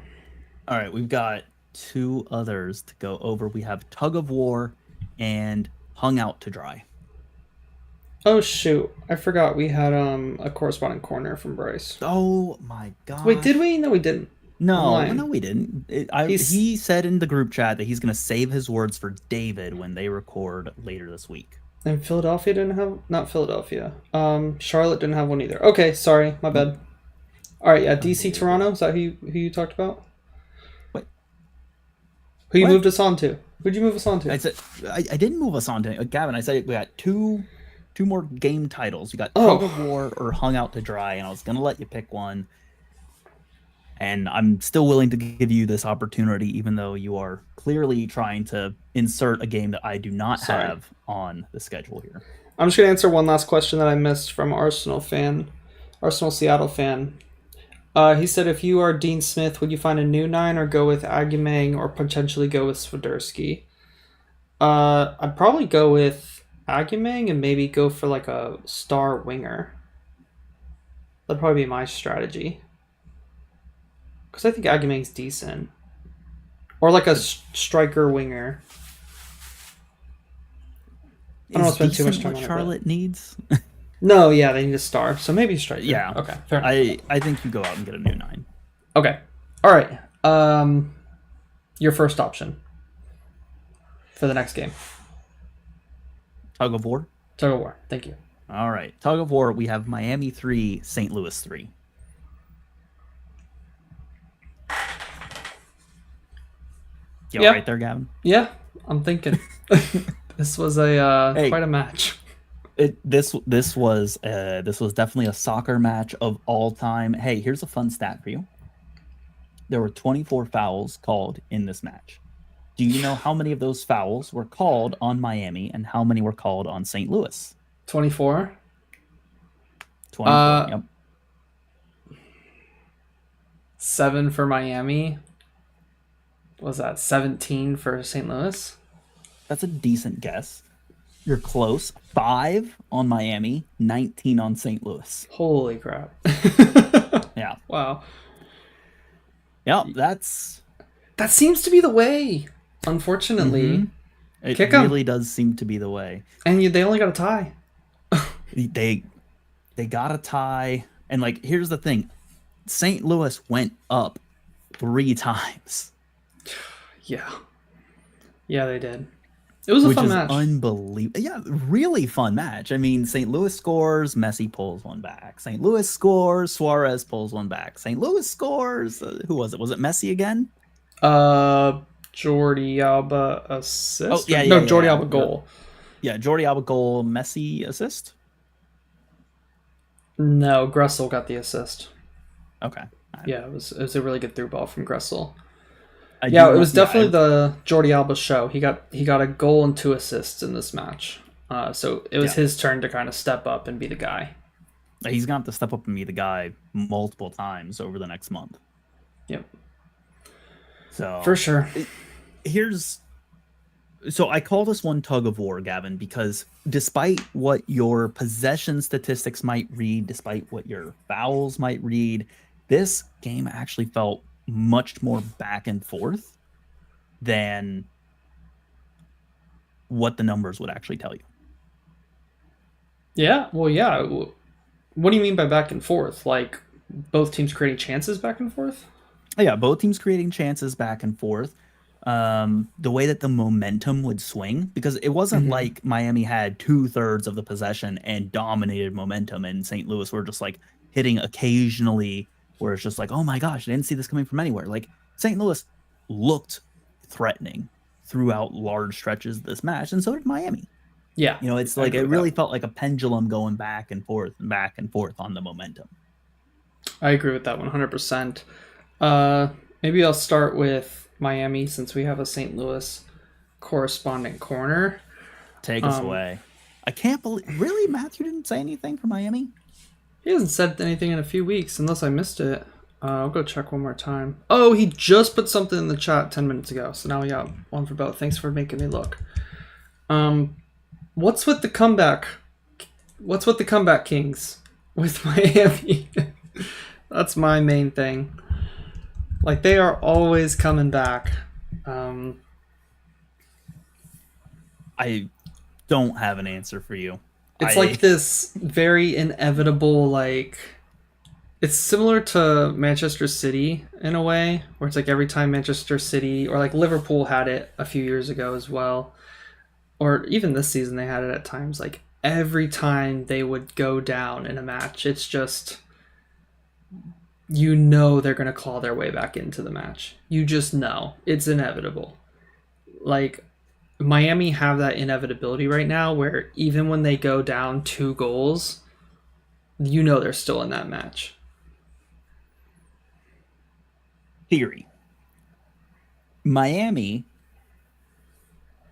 All right, we've got 2 others to go over. We have Tug of War and Hung Out to Dry. Oh shoot, I forgot we had a corresponding corner from Bryce. Oh my god. Wait, did we? No, we didn't. No, we didn't. He said in the group chat that he's going to save his words for David when they record later this week. And Philadelphia didn't have... Not Philadelphia. Charlotte didn't have one either. Okay, sorry, my bad. All right, yeah, DC Toronto. Is that who you talked about? What? Who you moved us on to? Who'd you move us on to? I said I didn't move us on to Gavin. I said we got two more game titles. You got Tug of War or Hung Out to Dry, and I was gonna let you pick one. And I'm still willing to give you this opportunity, even though you are clearly trying to insert a game that I do not have on the schedule here. I'm just gonna answer one last question that I missed from Arsenal Seattle fan. He said, if you are Dean Smith, would you find a new 9 or go with Aguimeng or potentially go with Swiderski? I'd probably go with Aguimeng and maybe go for like a star winger. That'd probably be my strategy. Because I think Aguimeng's decent. Or like a striker winger. I don't want to spend too much time on it. Charlotte needs? No, yeah, they need a star. So maybe striker. Yeah. Okay, fair enough. I think you go out and get a new 9. Okay. All right. Your first option for the next game. Tug of War? Tug of War. Thank you. All right. Tug of War, we have Miami 3, St. Louis 3. You all right there, Gavin? Yeah, I'm thinking. This was quite a match. This was definitely a soccer match of all time. Hey, here's a fun stat for you. There were 24 fouls called in this match. Do you know how many of those fouls were called on Miami and how many were called on St. Louis? 24. 24. Yep. 7 for Miami. Was that 17 for St. Louis? That's a decent guess. You're close. 5 on Miami, 19 on St. Louis. Holy crap. Yeah. Wow. Yeah, that seems to be the way, unfortunately. It really does seem to be the way. And they only got a tie. They got a tie. And, like, here's the thing. St. Louis went up 3 times. Yeah. Yeah, they did. It was a fun match. Unbelievable. Yeah, really fun match. I mean, St. Louis scores, Messi pulls one back. St. Louis scores, Suarez pulls one back. St. Louis scores, who was it? Was it Messi again? Jordi Alba assist? Oh, yeah, Jordi Alba goal. Yeah, Jordi Alba goal, Messi assist? No, Gressel got the assist. Okay. Yeah, it was a really good through ball from Gressel. It was definitely the Jordi Alba show. He got a goal and 2 assists in this match. So it was his turn to kind of step up and be the guy. He's going to have to step up and be the guy multiple times over the next month. Yep. So for sure. So I call this one tug of war, Gavin, because despite what your possession statistics might read, despite what your fouls might read, this game actually felt much more back and forth than what the numbers would actually tell you. Yeah, well, yeah. What do you mean by back and forth? Like both teams creating chances back and forth? Yeah, both teams creating chances back and forth. The way that the momentum would swing, because it wasn't like Miami had 2/3 of the possession and dominated momentum, and St. Louis were just like hitting occasionally where it's just like, oh my gosh, I didn't see this coming from anywhere. Like St. Louis looked threatening throughout large stretches of this match, and so did Miami. Yeah. You know, it's like it really felt like a pendulum going back and forth on the momentum. I agree with that 100%. Maybe I'll start with Miami since we have a St. Louis correspondent corner. Take us away. I can't believe... Really? Matthew didn't say anything for Miami? He hasn't said anything in a few weeks, unless I missed it. I'll go check one more time. Oh, he just put something in the chat 10 minutes ago, so now we got one for both. Thanks for making me look. What's with the comeback? What's with the comeback kings with Miami? That's my main thing. Like, they are always coming back. I don't have an answer for you. It's like this very inevitable, like... It's similar to Manchester City in a way, where it's like every time Manchester City, or like Liverpool had it a few years ago as well, or even this season they had it at times, like every time they would go down in a match, it's just... you know they're going to claw their way back into the match. You just know. It's inevitable. Like, Miami have that inevitability right now where even when they go down 2 goals, you know they're still in that match. Theory. Miami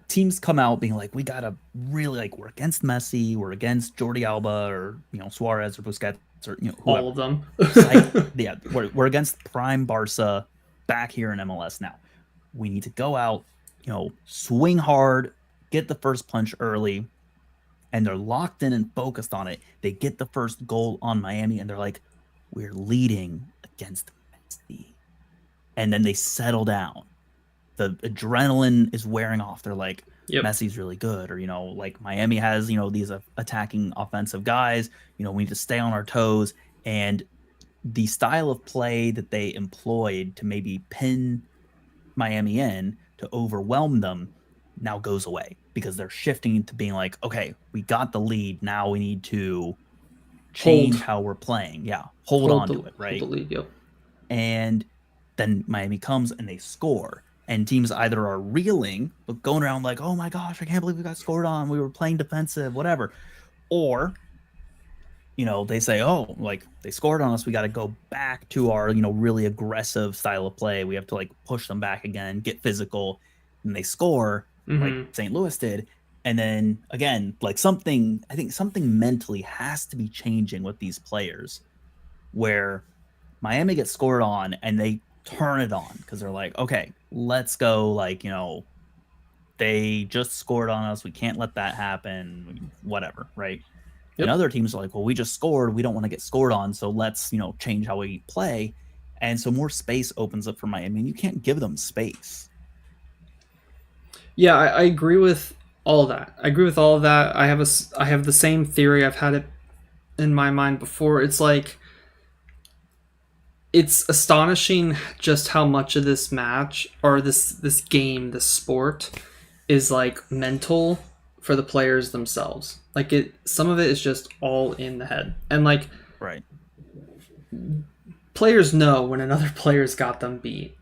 teams come out being like, we gotta really, like, we're against Messi, we're against Jordi Alba, or Suarez or Busquets, or whoever. All of them. Yeah, we're against prime Barca back here in MLS now. We need to go out, swing hard, get the first punch early, and they're locked in and focused on it. They get the first goal on Miami, and they're like, we're leading against Messi. And then they settle down. The adrenaline is wearing off. They're like, yep, Messi's really good. Or, like Miami has, these attacking offensive guys. We need to stay on our toes. And the style of play that they employed to maybe pin Miami in, to overwhelm them, now goes away because they're shifting to being like, okay, we got the lead. Now we need to change how we're playing. Yeah. Hold on to it, right? Hold the lead, yep. And then Miami comes and they score. And teams either are reeling, but going around like, oh my gosh, I can't believe we got scored on. We were playing defensive, whatever. Or, they say, oh, like, they scored on us. We got to go back to our, really aggressive style of play. We have to, like, push them back again, get physical. And they score, like St. Louis did. And then, again, like, I think something mentally has to be changing with these players where Miami gets scored on and they turn it on because they're like, okay, let's go. Like, they just scored on us. We can't let that happen. Whatever, right? Yep. And other teams are like, well, we just scored. We don't want to get scored on. So let's, change how we play. And so more space opens up for Miami. And you can't give them space. Yeah, I agree with all of that. I have the same theory. I've had it in my mind before. It's like, it's astonishing just how much of this match or this game, this sport, is like mental for the players themselves. Like, some of it is just all in the head. And like, right, players know when another player's got them beat.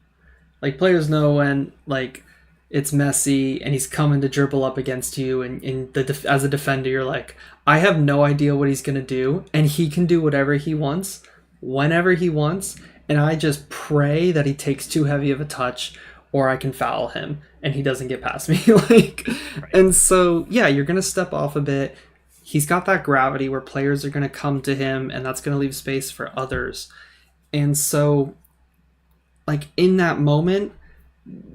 Like, players know when, like, it's Messi and he's coming to dribble up against you, and as a defender you're like, I have no idea what he's gonna do, and he can do whatever he wants whenever he wants, and I just pray that he takes too heavy of a touch or I can foul him and he doesn't get past me. Like, right. And so, yeah, you're going to step off a bit. He's got that gravity where players are going to come to him, and that's going to leave space for others. And so, like, in that moment,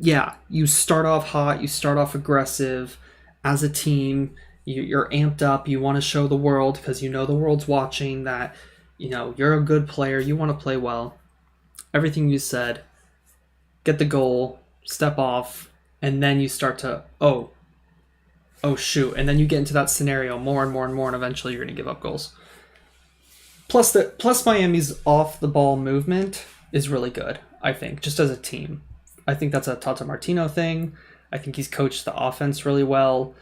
yeah, you start off hot, you start off aggressive as a team. You're amped up. You want to show the world, because the world's watching, that you're a good player, you want to play well. Everything you said, get the goal, step off, and then you start to, oh shoot, and then you get into that scenario more and more and more, and eventually you're going to give up goals. Plus Miami's off the ball movement is really good, I think, just as a team. I think that's a Tata Martino thing. I think he's coached the offense really well,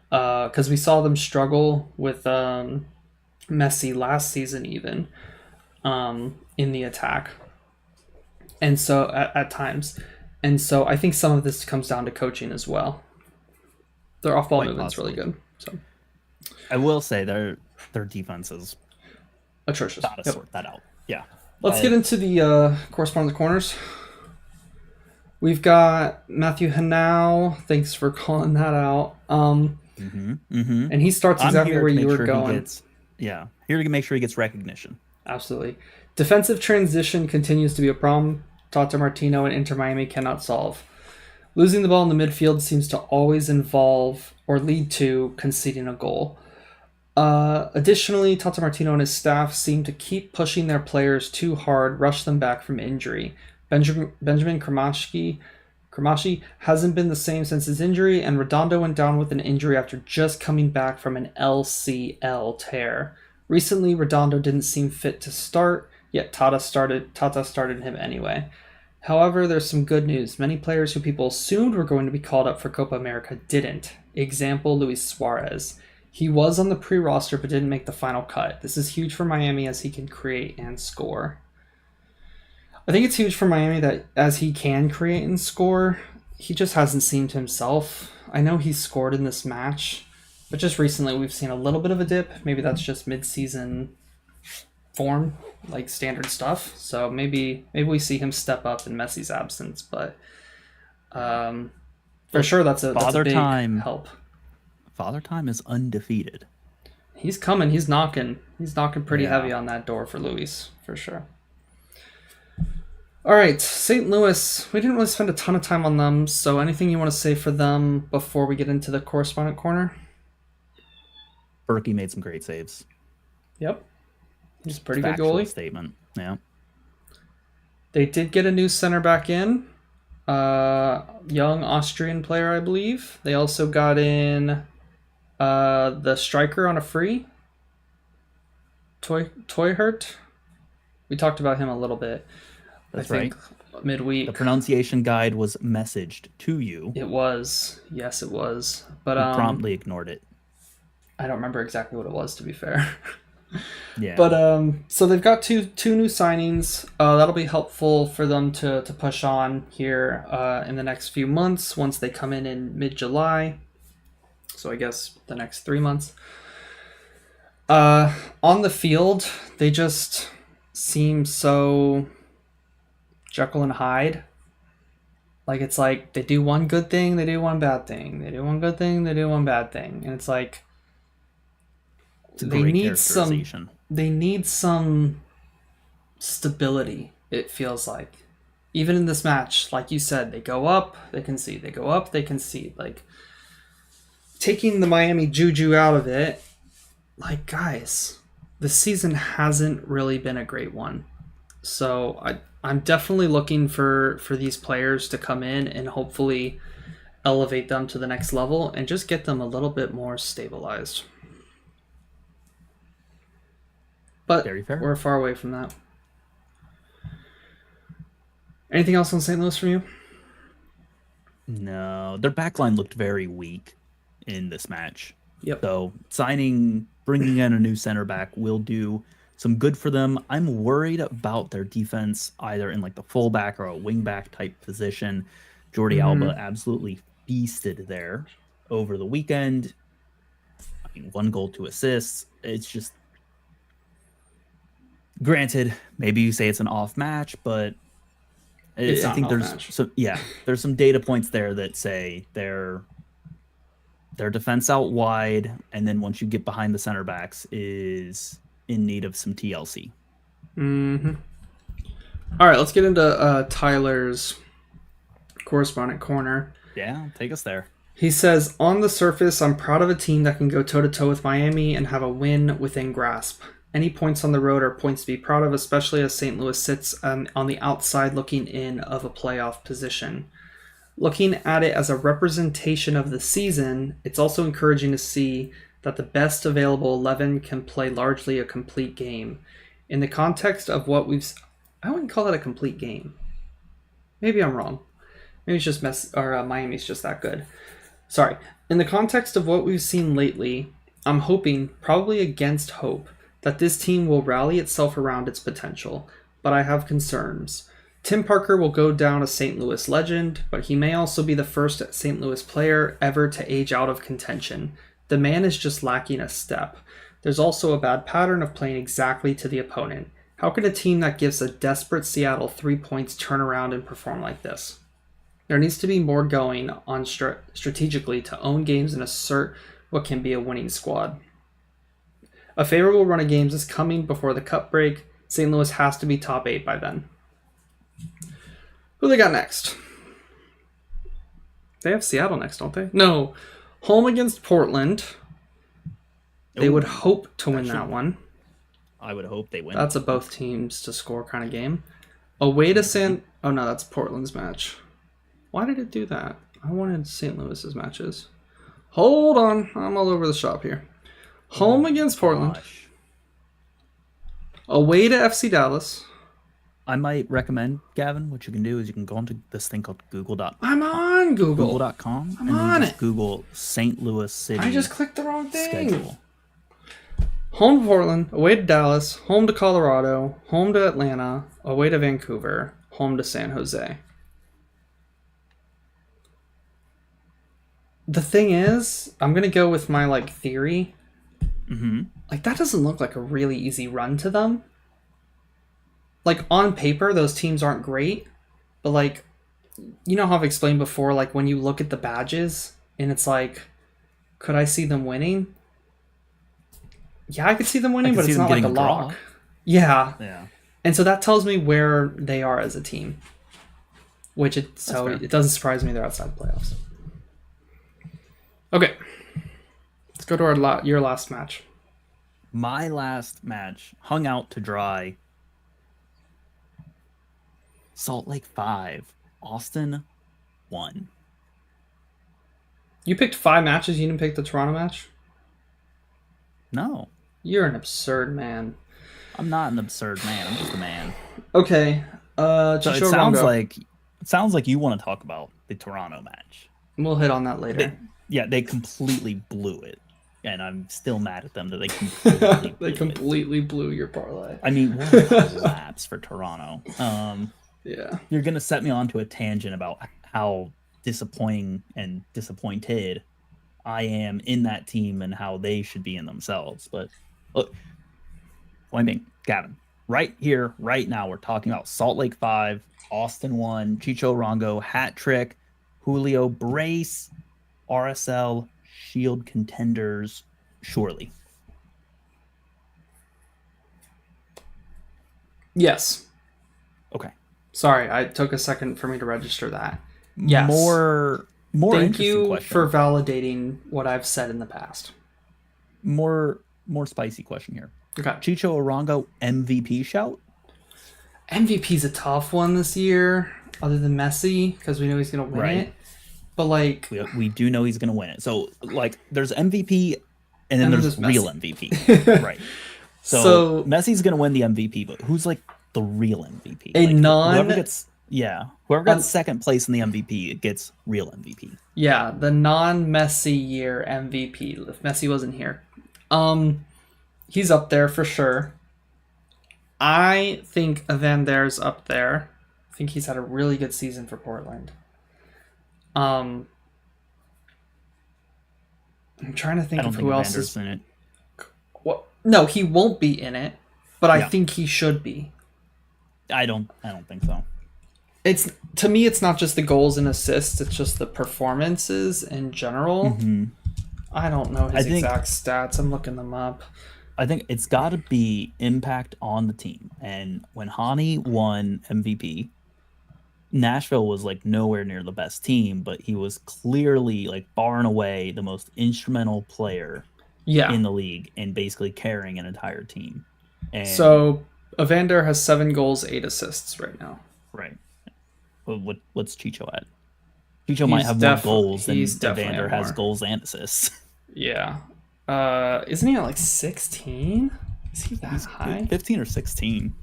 because we saw them struggle with Messi last season even, in the attack, and so at times, and so I think some of this comes down to coaching as well. Their off-ball movement's really good. So I will say their defense is atrocious. Gotta sort that out. Yeah. Let's get into the correspondence corners. We've got Matthew Hanau. Thanks for calling that out. And he starts exactly where you were going. Here to make sure he gets recognition. Absolutely. Defensive transition continues to be a problem Tata Martino and Inter Miami cannot solve. Losing the ball in the midfield seems to always involve or lead to conceding a goal. Additionally, Tata Martino and his staff seem to keep pushing their players too hard, rush them back from injury. Benjamin Kramashi hasn't been the same since his injury, and Redondo went down with an injury after just coming back from an LCL tear. Recently, Redondo didn't seem fit to start, yet Tata started him anyway. However, there's some good news. Many players who people assumed were going to be called up for Copa America didn't. Example, Luis Suarez. He was on the pre-roster but didn't make the final cut. This is huge for Miami as he can create and score. I think it's huge for Miami that as he can create and score, he just hasn't seemed himself. I know he's scored in this match, but just recently we've seen a little bit of a dip. Maybe that's just mid-season form, like standard stuff. So maybe we see him step up in Messi's absence, but for sure that's a big help. Father Time is undefeated. He's coming. He's knocking. He's knocking pretty heavy on that door for Luis, for sure. All right, St. Louis. We didn't really spend a ton of time on them, so anything you want to say for them before we get into the correspondent corner? Berkey made some great saves. Yep. He's a pretty good goalie. Statement. Yeah. They did get a new center back in. Young Austrian player, I believe. They also got in the striker on a free. Toyhurt. We talked about him a little bit. That's right. Midweek. The pronunciation guide was messaged to you. It was. Yes, it was. But you promptly ignored it. I don't remember exactly what it was, to be fair. Yeah. But so they've got two new signings. That'll be helpful for them to push on here in the next few months once they come in mid-July. So I guess the next 3 months. On the field, they just seem so Jekyll and Hyde. Like, it's like they do one good thing, they do one bad thing. They do one good thing, they do one bad thing. And it's like they need some stability, it feels like. Even in this match, like you said, they go up, they concede. They go up, they concede. Like, taking the Miami juju out of it, like, guys, the season hasn't really been a great one. So I'm definitely looking for these players to come in and hopefully elevate them to the next level and just get them a little bit more stabilized. But very fair. We're far away from that. Anything else on St. Louis from you? No, their backline looked very weak in this match. Yep. So bringing in a new center back will do some good for them. I'm worried about their defense, either in like the fullback or a wingback type position. Jordi Alba absolutely feasted there over the weekend. I mean, 1 goal, 2 assists. It's just, granted, maybe you say it's an off match, but I think there's some data points there that say their defense out wide, and then once you get behind the center backs, is in need of some TLC. Mm-hmm. All right, let's get into Tyler's correspondent corner. Yeah, take us there. He says, on the surface, I'm proud of a team that can go toe-to-toe with Miami and have a win within grasp. Any points on the road are points to be proud of, especially as St. Louis sits on the outside looking in of a playoff position. Looking at it as a representation of the season, it's also encouraging to see that the best available 11 can play largely a complete game. In the context of what I wouldn't call that a complete game. Maybe I'm wrong. Maybe it's just Miami's just that good. Sorry. In the context of what we've seen lately, I'm hoping, probably against hope, that this team will rally itself around its potential, but I have concerns. Tim Parker will go down as St. Louis legend, but he may also be the first St. Louis player ever to age out of contention. The man is just lacking a step. There's also a bad pattern of playing exactly to the opponent. How can a team that gives a desperate Seattle 3 points turn around and perform like this? There needs to be more going on strategically to own games and assert what can be a winning squad. A favorable run of games is coming before the cup break. St. Louis has to be top 8 by then. Who they got next? They have Seattle next, don't they? No. Home against Portland. They would hope to win that one. I would hope they win. That's a both teams to score kind of game. Away to Oh, no, that's Portland's match. Why did it do that? I wanted St. Louis's matches. Hold on. I'm all over the shop here. Home against Portland. Gosh. Away to FC Dallas. I might recommend, Gavin, what you can do is you can go onto this thing called Google.com. I'm on Google. Google.com. I'm on it. Google St. Louis City. I just clicked the wrong thing. Schedule. Home to Portland, away to Dallas, home to Colorado, home to Atlanta, away to Vancouver, home to San Jose. The thing is, I'm going to go with my, like, theory. Mm-hmm. Like, that doesn't look like a really easy run to them. Like, on paper, those teams aren't great. But, like, you know how I've explained before, like, when you look at the badges, and it's like, could I see them winning? Yeah, I could see them winning, but it's not like a lock. Yeah. Yeah. And so that tells me where they are as a team. Which it doesn't surprise me they're outside the playoffs. Okay. Let's go to your last match. My last match hung out to dry. Salt Lake 5, Austin 1. You picked 5 matches, you didn't pick the Toronto match? No. You're an absurd man. I'm not an absurd man. I'm just a man. Okay. So it sounds like you want to talk about the Toronto match. We'll hit on that later. They completely blew it. And I'm still mad at them that they completely blew your parlay. I mean, what a collapse for Toronto. Yeah. You're going to set me onto a tangent about how disappointing and disappointed I am in that team and how they should be in themselves. But look, Gavin, right here, right now, we're talking about Salt Lake 5, Austin 1, Chicho Arango, hat trick, Julio brace, RSL, Shield contenders, surely. Yes. Okay. Sorry, I took a second for me to register that. Yes. More Thank you question. For validating what I've said in the past. More spicy question here. Okay. Chicho Arango MVP shout? MVP's a tough one this year, other than Messi, because we know he's going to win it. But, like... We do know he's going to win it. So, like, there's MVP, and then there's real MVP. Right. So Messi's going to win the MVP, but who's, like, the real MVP? Whoever gets second place in the MVP, gets real MVP. Yeah, the non-Messi year MVP. If Messi wasn't here. He's up there for sure. I think Evander's up there. I think he's had a really good season for Portland. I'm trying to think of who else is in it. Well, no, he won't be in it, but I think he should be. I don't think so. It's to me, it's not just the goals and assists; it's just the performances in general. Mm-hmm. I don't know his exact stats. I'm looking them up. I think it's got to be impact on the team. And when Hani won MVP, Nashville was like nowhere near the best team, but he was clearly like far and away the most instrumental player in the league and basically carrying an entire team. And so Evander has 7 goals, 8 assists right now. Right. What's Chicho at? Chicho might have more goals than Evander has goals and assists. Yeah. Isn't he at like 16? Is he that high? 15 or 16.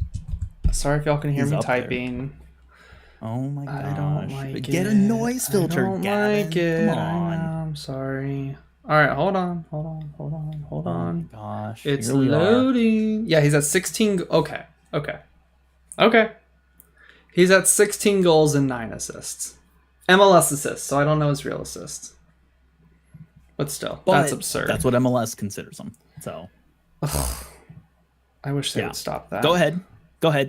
Sorry if y'all can hear me typing. There. Oh my gosh. I don't like Get a noise filter, I don't Gavin. like it. Come on. I'm sorry. All right, hold on. Oh my gosh. It's loading. Yeah, he's at 16. Okay. He's at 16 goals and 9 assists. MLS assists, so I don't know his real assists. But still, that's absurd. That's what MLS considers them. So, I wish they would stop that. Go ahead.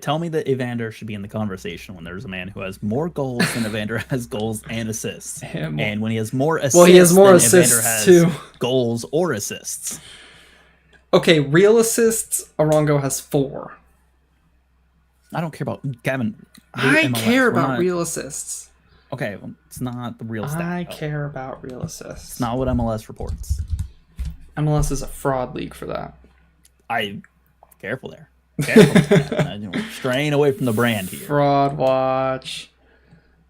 Tell me that Evander should be in the conversation when there's a man who has more goals than Evander has goals and assists. And when he has more assists, he has more assists Evander has too. Goals or assists. Okay, real assists, Arango has 4. I don't care about Gavin. I care about real assists. Okay, well, it's not the real stat. I care about real assists. It's not what MLS reports. MLS is a fraud league for that. Careful there. Careful. Straying away from the brand here. Fraud watch.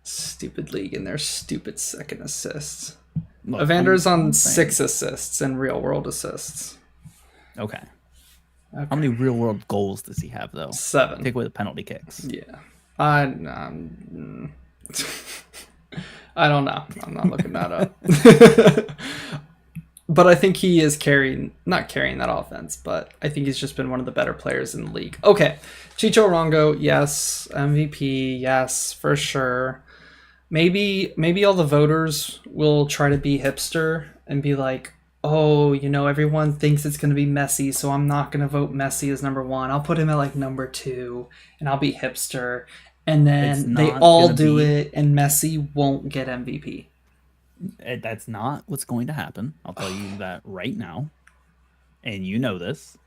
Stupid league and their stupid second assists. Look, Evander's on 6 assists and real world assists. Okay. How many real world goals does he have though? 7. Take away the penalty kicks. Yeah. I don't know. I'm not looking that up. But I think he is not carrying that offense, but I think he's just been one of the better players in the league. Okay, Chicho Arango, yes. MVP, yes, for sure. Maybe all the voters will try to be hipster and be like, oh, everyone thinks it's going to be Messi, so I'm not going to vote Messi as number 1. I'll put him at like number 2, and I'll be hipster. And then they all do it, and Messi won't get MVP. That's not what's going to happen. I'll tell you that right now. And you know this.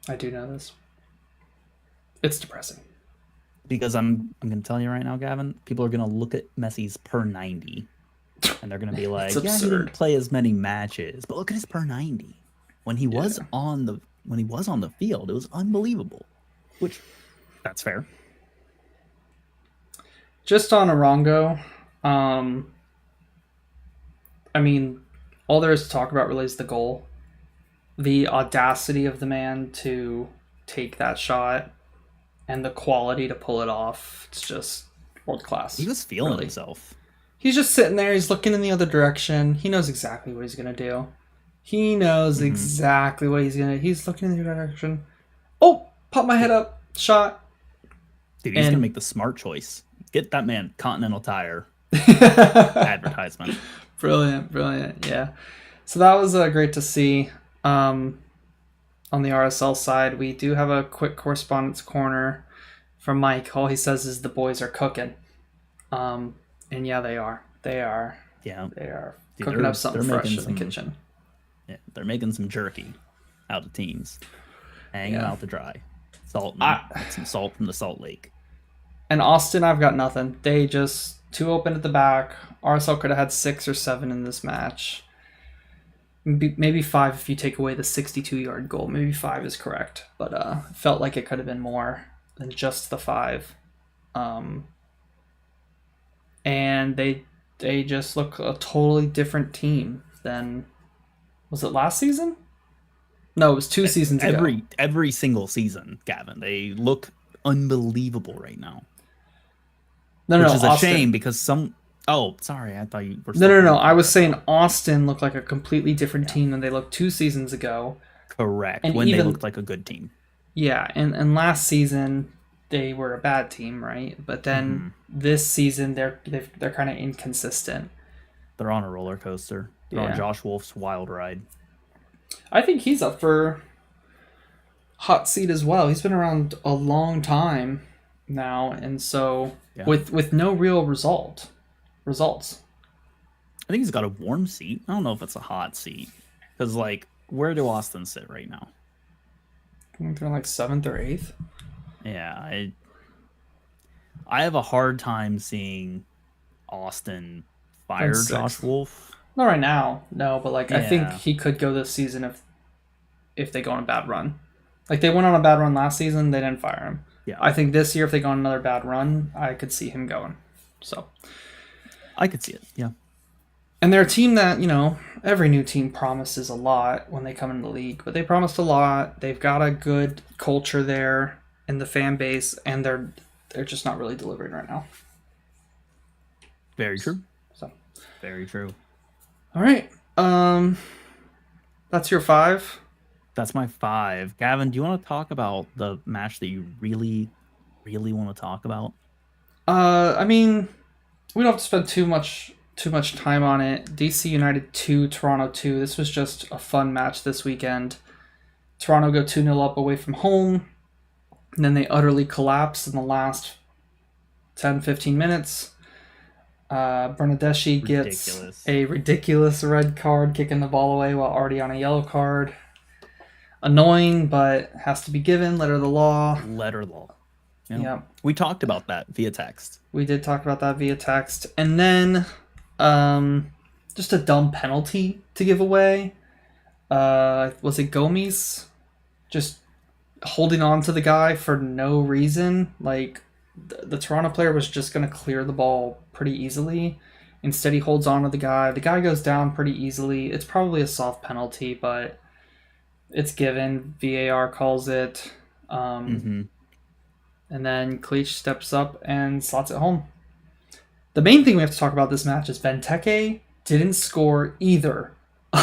I do know this. It's depressing. Because I'm going to tell you right now, Gavin, people are going to look at Messi's per 90. And they're going to be like, yeah, he didn't play as many matches, but look at his per 90. When he was on the field, it was unbelievable. Which, that's fair. Just on Arango, I mean, all there is to talk about really is the goal. The audacity of the man to take that shot and the quality to pull it off. It's just world class. He was feeling himself. He's just sitting there. He's looking in the other direction. He knows exactly what he's going to do. He knows exactly what he's going to do. He's looking in the other direction. Oh, pop my head up. Shot. Dude, he's going to make the smart choice. Get that man Continental Tire advertisement. Brilliant. Yeah. So that was great to see. On the RSL side, we do have a quick correspondence corner from Mike. All he says is the boys are cooking. And yeah, they are. Yeah. They are cooking up something fresh in the kitchen. Yeah, they're making some jerky out of teams. Hanging out to dry. Some salt from the Salt Lake. And Austin, I've got nothing. They just too open at the back. RSL could have had 6 or 7 in this match. Maybe 5 if you take away the 62-yard goal. Maybe 5 is correct. But it felt like it could have been more than just the 5. And they just look a totally different team than... Was it last season? No, it was 2 seasons ago. Every single season, Gavin. They look unbelievable right now. Which is a shame because some... Oh, sorry. I thought you were... No. I was saying Austin looked like a completely different team than they looked 2 seasons ago. Correct. And when they looked like a good team. Yeah, and last season they were a bad team, right? But then this season they're kind of inconsistent. They're on a roller coaster. They're on Josh Wolf's wild ride. I think he's up for hot seat as well. He's been around a long time now, and so with no real results. I think he's got a warm seat. I don't know if it's a hot seat. Because, like, where do Austin sit right now? I think they're like 7th or 8th. Yeah, I have a hard time seeing Austin fire Josh Wolf. Not right now, no, but like I think he could go this season if they go on a bad run. Like they went on a bad run last season, they didn't fire him. Yeah. I think this year if they go on another bad run, I could see him going. So I could see it, yeah. And they're a team that, every new team promises a lot when they come into the league, but they promised a lot. They've got a good culture there in the fan base, and they're just not really delivering right now. Very true. So very true. All right. That's your 5. That's my 5. Gavin, do you want to talk about the match that you really, really want to talk about? I mean, we don't have to spend too much time on it. DC United 2, Toronto 2. This was just a fun match this weekend. Toronto go 2-0 up away from home, and then they utterly collapse in the last 10-15 minutes. Bernadeschi gets a ridiculous red card, kicking the ball away while already on a yellow card. Annoying, but has to be given. Letter of the law. Yeah. We talked about that via text. We did talk about that via text. And then just a dumb penalty to give away. Was it Gomes? Just holding on to the guy for no reason. Like, the Toronto player was just going to clear the ball pretty easily. Instead, he holds on to the guy. The guy goes down pretty easily. It's probably a soft penalty, but it's given. VAR calls it. And then Cleach steps up and slots it home. The main thing we have to talk about this match is Benteke didn't score either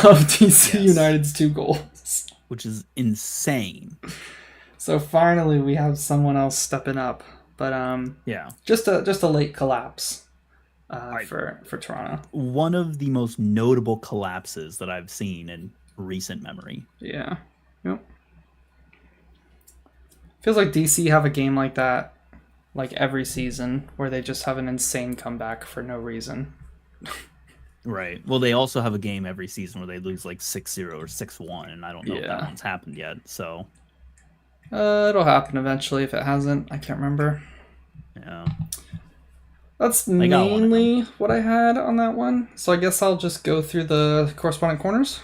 of DC United's 2 goals. Which is insane. So finally we have someone else stepping up. But just a late collapse for Toronto. One of the most notable collapses that I've seen in recent memory. Yeah. Yep. Feels like DC have a game like that like every season where they just have an insane comeback for no reason. Right. Well, they also have a game every season where they lose like 6-0 or 6-1, and I don't know if that one's happened yet. So it'll happen eventually if it hasn't. I can't remember. Yeah. That's mainly what I had on that one. So I guess I'll just go through the correspondent corners.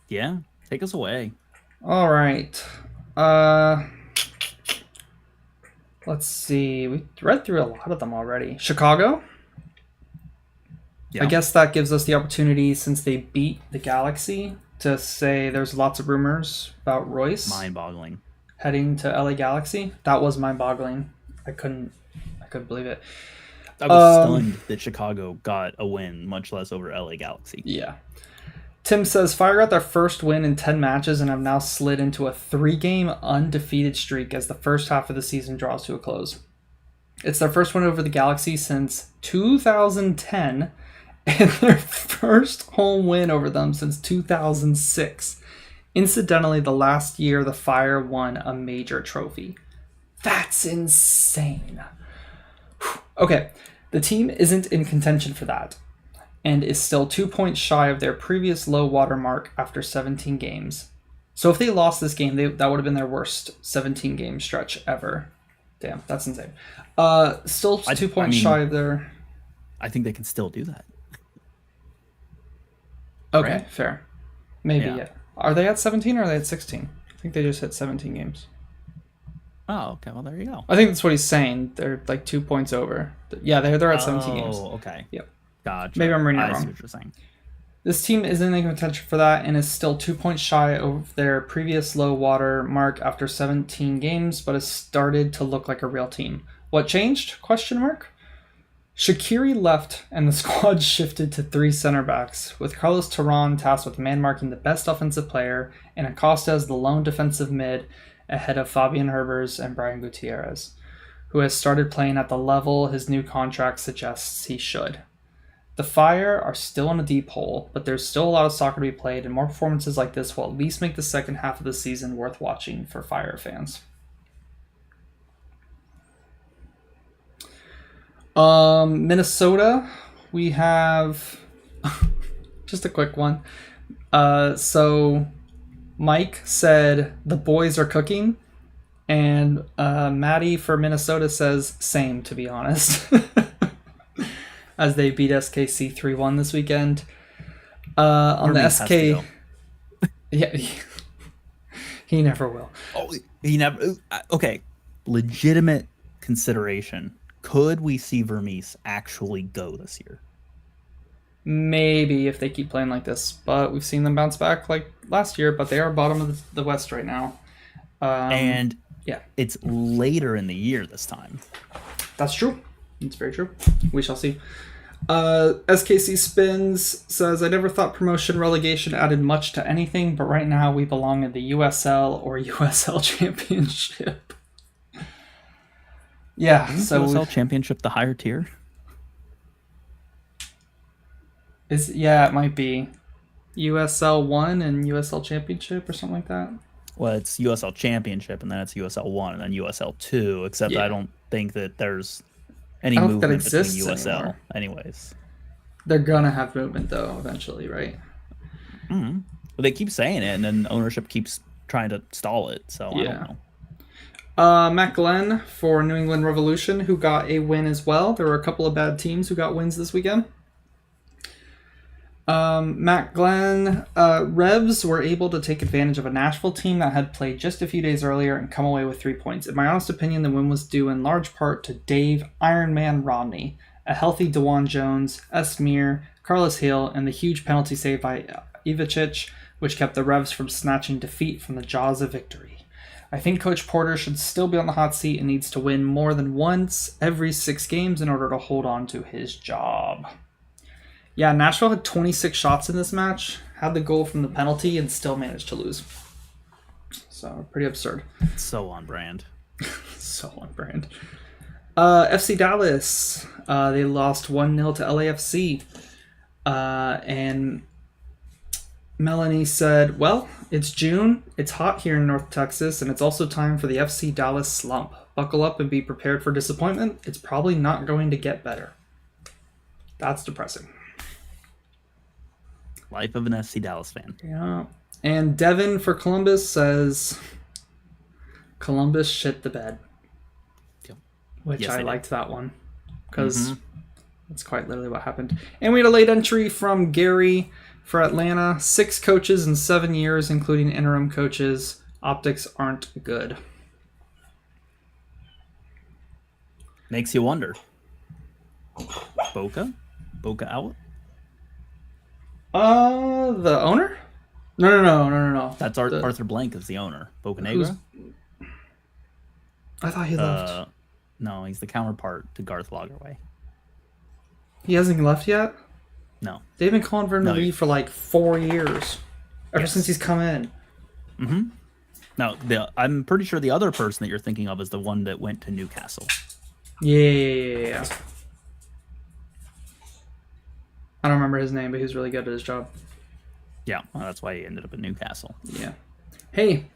Yeah. Take us away. All right. Let's see. We read through a lot of them already. Chicago. Yeah. I guess that gives us the opportunity, since they beat the Galaxy, to say there's lots of rumors about Royce. Mind-boggling. Heading to LA Galaxy. That was mind-boggling. I couldn't believe it. I was stunned that Chicago got a win, much less over LA Galaxy. Yeah. Tim says, Fire got their first win in 10 matches and have now slid into a 3-game undefeated streak as the first half of the season draws to a close. It's their first win over the Galaxy since 2010 and their first home win over them since 2006. Incidentally, the last year the Fire won a major trophy. That's insane. Okay, the team isn't in contention for that, and is still 2 points shy of their previous low water mark after 17 games. So if they lost this game, that would have been their worst 17-game stretch ever. Damn, that's insane. Still 2 points shy of their... I think they can still do that. Okay, right? Fair. Maybe, yeah. Are they at 17 or are they at 16? I think they just hit 17 games. Oh, okay. Well, there you go. I think that's what he's saying. They're like 2 points over. Yeah, they're at 17 games. Oh, okay. Yep. Gotcha. Maybe I'm reading it wrong. I see what you're saying. This team isn't in contention for that and is still 2 points shy of their previous low water mark after 17 games, but has started to look like a real team. What changed? Question mark. Shaqiri left and the squad shifted to 3 center backs, with Carlos Terán tasked with man-marking the best offensive player and Acosta as the lone defensive mid ahead of Fabian Herbers and Brian Gutierrez, who has started playing at the level his new contract suggests he should. The Fire are still in a deep hole, but there's still a lot of soccer to be played, and more performances like this will at least make the second half of the season worth watching for Fire fans. Minnesota, we have just a quick one. So Mike said the boys are cooking, and Maddie for Minnesota says same, to be honest. As they beat SKC 3-1 this weekend. On the SK... Yeah, he never will. Oh, he never... Okay, legitimate consideration. Could we see Vermees actually go this year? Maybe, if they keep playing like this. But we've seen them bounce back like last year, but they are bottom of the West right now. And yeah, it's later in the year this time. That's true. It's very true. We shall see. SKC Spins says, I never thought promotion relegation added much to anything, but right now we belong in the USL or USL Championship. Yeah, Isn't so USL Championship the higher tier? Yeah, it might be USL 1 and USL Championship or something like that. Well, it's USL Championship and then it's USL 1 and then USL 2, except I don't think that there's any movement between USL anymore. Anyways. They're gonna have movement though eventually, right? Mm-hmm. Well, they keep saying it and then ownership keeps trying to stall it, so I don't know. Matt Glenn for New England Revolution, who got a win as well. There were a couple of bad teams who got wins this weekend. Matt Glenn, Revs were able to take advantage of a Nashville team that had played just a few days earlier and come away with 3 points. In my honest opinion, the win was due in large part to Dave Ironman Romney, a healthy DeJuan Jones, Esmir, Carlos Hill, and the huge penalty save by Ivacic, which kept the Revs from snatching defeat from the jaws of victory. I think Coach Porter should still be on the hot seat and needs to win more than once every 6 games in order to hold on to his job. Yeah, Nashville had 26 shots in this match, had the goal from the penalty and still managed to lose. So pretty absurd. So on brand. So on brand. FC Dallas, they lost 1-0 to LAFC. And Melanie said, well, it's June, it's hot here in North Texas, and it's also time for the FC Dallas slump. Buckle up and be prepared for disappointment. It's probably not going to get better. That's depressing. Life of an FC Dallas fan. Yeah. And Devin for Columbus says, Columbus shit the bed. Yep. Which yes, I liked that one. Because Mm-hmm. that's quite literally what happened. And we had a late entry from Gary for Atlanta. 6 coaches in 7 years, including interim coaches. Optics aren't good. Makes you wonder. Boca out? The owner? No. That's Arthur Blank is the owner. Boca Negra? I thought he left. No, he's the counterpart to Garth Lagerwey. He hasn't left yet? No. They've been calling for him to leave for like 4 years. Ever since he's come in. Mm-hmm. Now, I'm pretty sure the other person that you're thinking of is the one that went to Newcastle. Yeah. I don't remember his name, but he was really good at his job. Yeah, well, that's why he ended up at Newcastle. Yeah. Hey.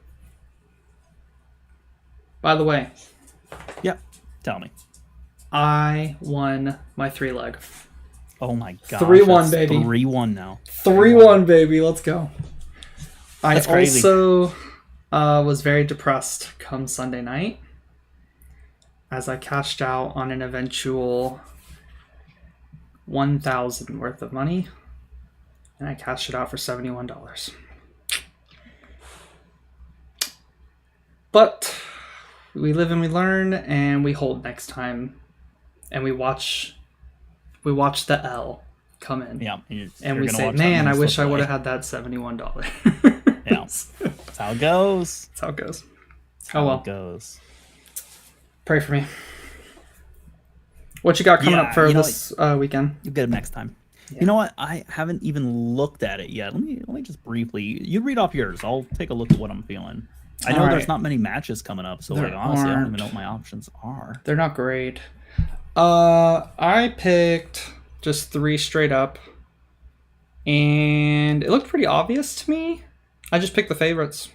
By the way. Yeah, tell me. I won my 3-leg. Oh my gosh. 3-1, baby. 3-1 now. 3-1, baby. Let's go. That's I crazy. also was very depressed come Sunday night as I cashed out on an eventual $1,000 worth of money, and I cashed it out for $71. But we live and we learn, and we hold next time, and we watch the L come in. Yeah, and we say, man, I wish I would have had that $71. Yeah, that's how it goes. That's how it goes. That's how it goes. Pray for me. What you got coming up for this weekend? You'll get it next time. Yeah. You know what? I haven't even looked at it yet. Let me just briefly. You read off yours. I'll take a look at what I'm feeling. I know there's not many matches coming up, so like honestly, I don't even know what my options are. They're not great. I picked just 3 straight up, and it looked pretty obvious to me. I just picked the favorites.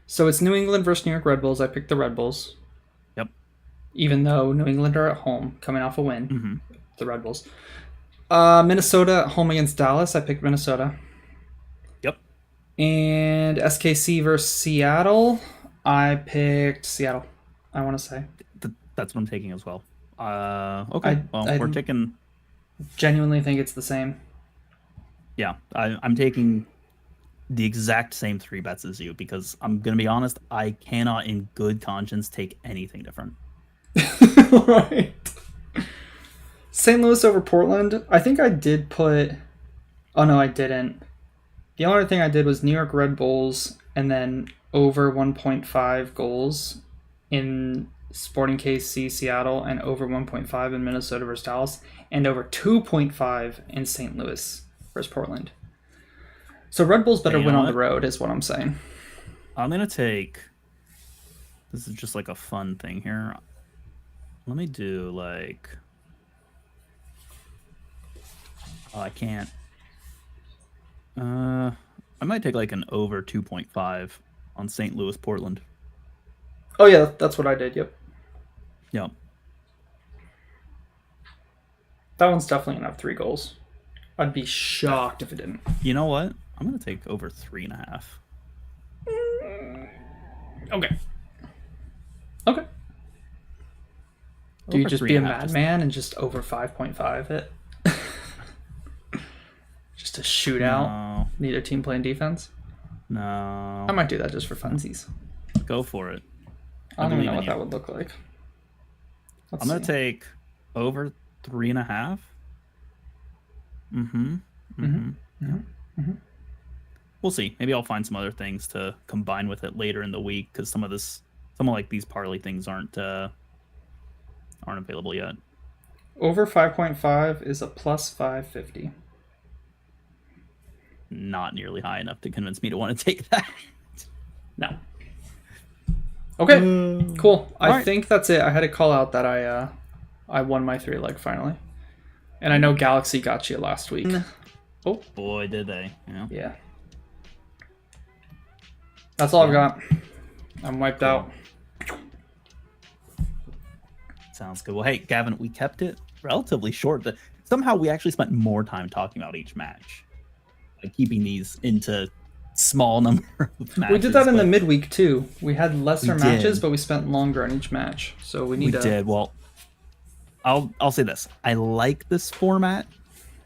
So it's New England versus New York Red Bulls. I picked the Red Bulls. Yep. Even though New England are at home, coming off a win. Mm-hmm. The Red Bulls. Minnesota at home against Dallas. I picked Minnesota. Yep. And SKC versus Seattle. I picked Seattle, I want to say. That's what I'm taking as well. Okay. We're taking... Genuinely think it's the same. Yeah. I'm taking the exact same 3 bets as you because I'm going to be honest, I cannot in good conscience take anything different. Right. St. Louis over Portland. I think I did put... Oh, no, I didn't. The only thing I did was New York Red Bulls and then over 1.5 goals in Sporting KC Seattle and over 1.5 in Minnesota versus Dallas and over 2.5 in St. Louis versus Portland. So Red Bulls better win on the road is what I'm saying. I'm going to take... This is just like a fun thing here. Let me do like... Oh, I can't. I might take like an over 2.5 on St. Louis Portland. Oh yeah, that's what I did. Yep. Yep. That one's definitely gonna have 3 goals. I'd be shocked if it didn't. You know what? I'm gonna take over 3.5. Okay. Do you just be a madman and just over 5.5 it? Just a shootout? No. Neither team playing defense? No. I might do that just for funsies. Go for it. I don't even know what that would look like. I'm going to take over 3.5. We'll see. Maybe I'll find some other things to combine with it later in the week because some of like these parlay things aren't available yet. Over 5.5 is a plus 550. not nearly high enough to convince me to want to take that. No. Okay, cool. I right. think that's it. I had to call out that I won my 3-leg finally. And I know Galaxy got you last week. Oh boy, did they. Yeah. That's all I've got. I'm wiped out. Sounds good. Well, hey, Gavin, we kept it relatively short. But somehow we actually spent more time talking about each match. Like keeping these into small number of matches. We did that in the midweek too. We had lesser matches, but we spent longer on each match. So we did. Well, I'll say this. I like this format.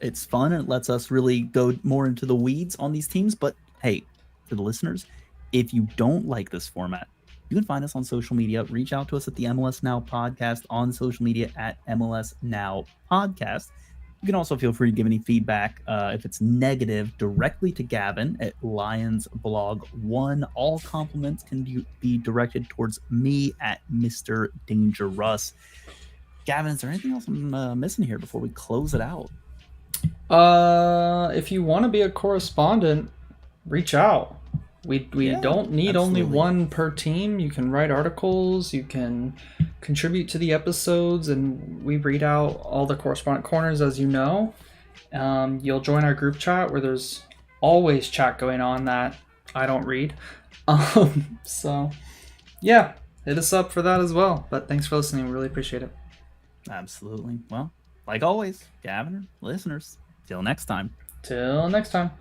It's fun. It lets us really go more into the weeds on these teams. But hey, for the listeners, if you don't like this format, you can find us on social media. Reach out to us at the MLS Now Podcast on social media at MLS Now Podcast. You can also feel free to give any feedback if it's negative directly to Gavin at Lions Blog 1. All compliments can be directed towards me at Mr. Danger Russ. Gavin, is there anything else I'm missing here before we close it out? If you want to be a correspondent, reach out. We don't need only one per team. You can write articles, you can contribute to the episodes, and we read out all the correspondent corners, as you know. You'll join our group chat where there's always chat going on that I don't read. So, yeah, hit us up for that as well. But thanks for listening. We really appreciate it. Absolutely. Well, like always, Gavin, listeners, till next time. Till next time.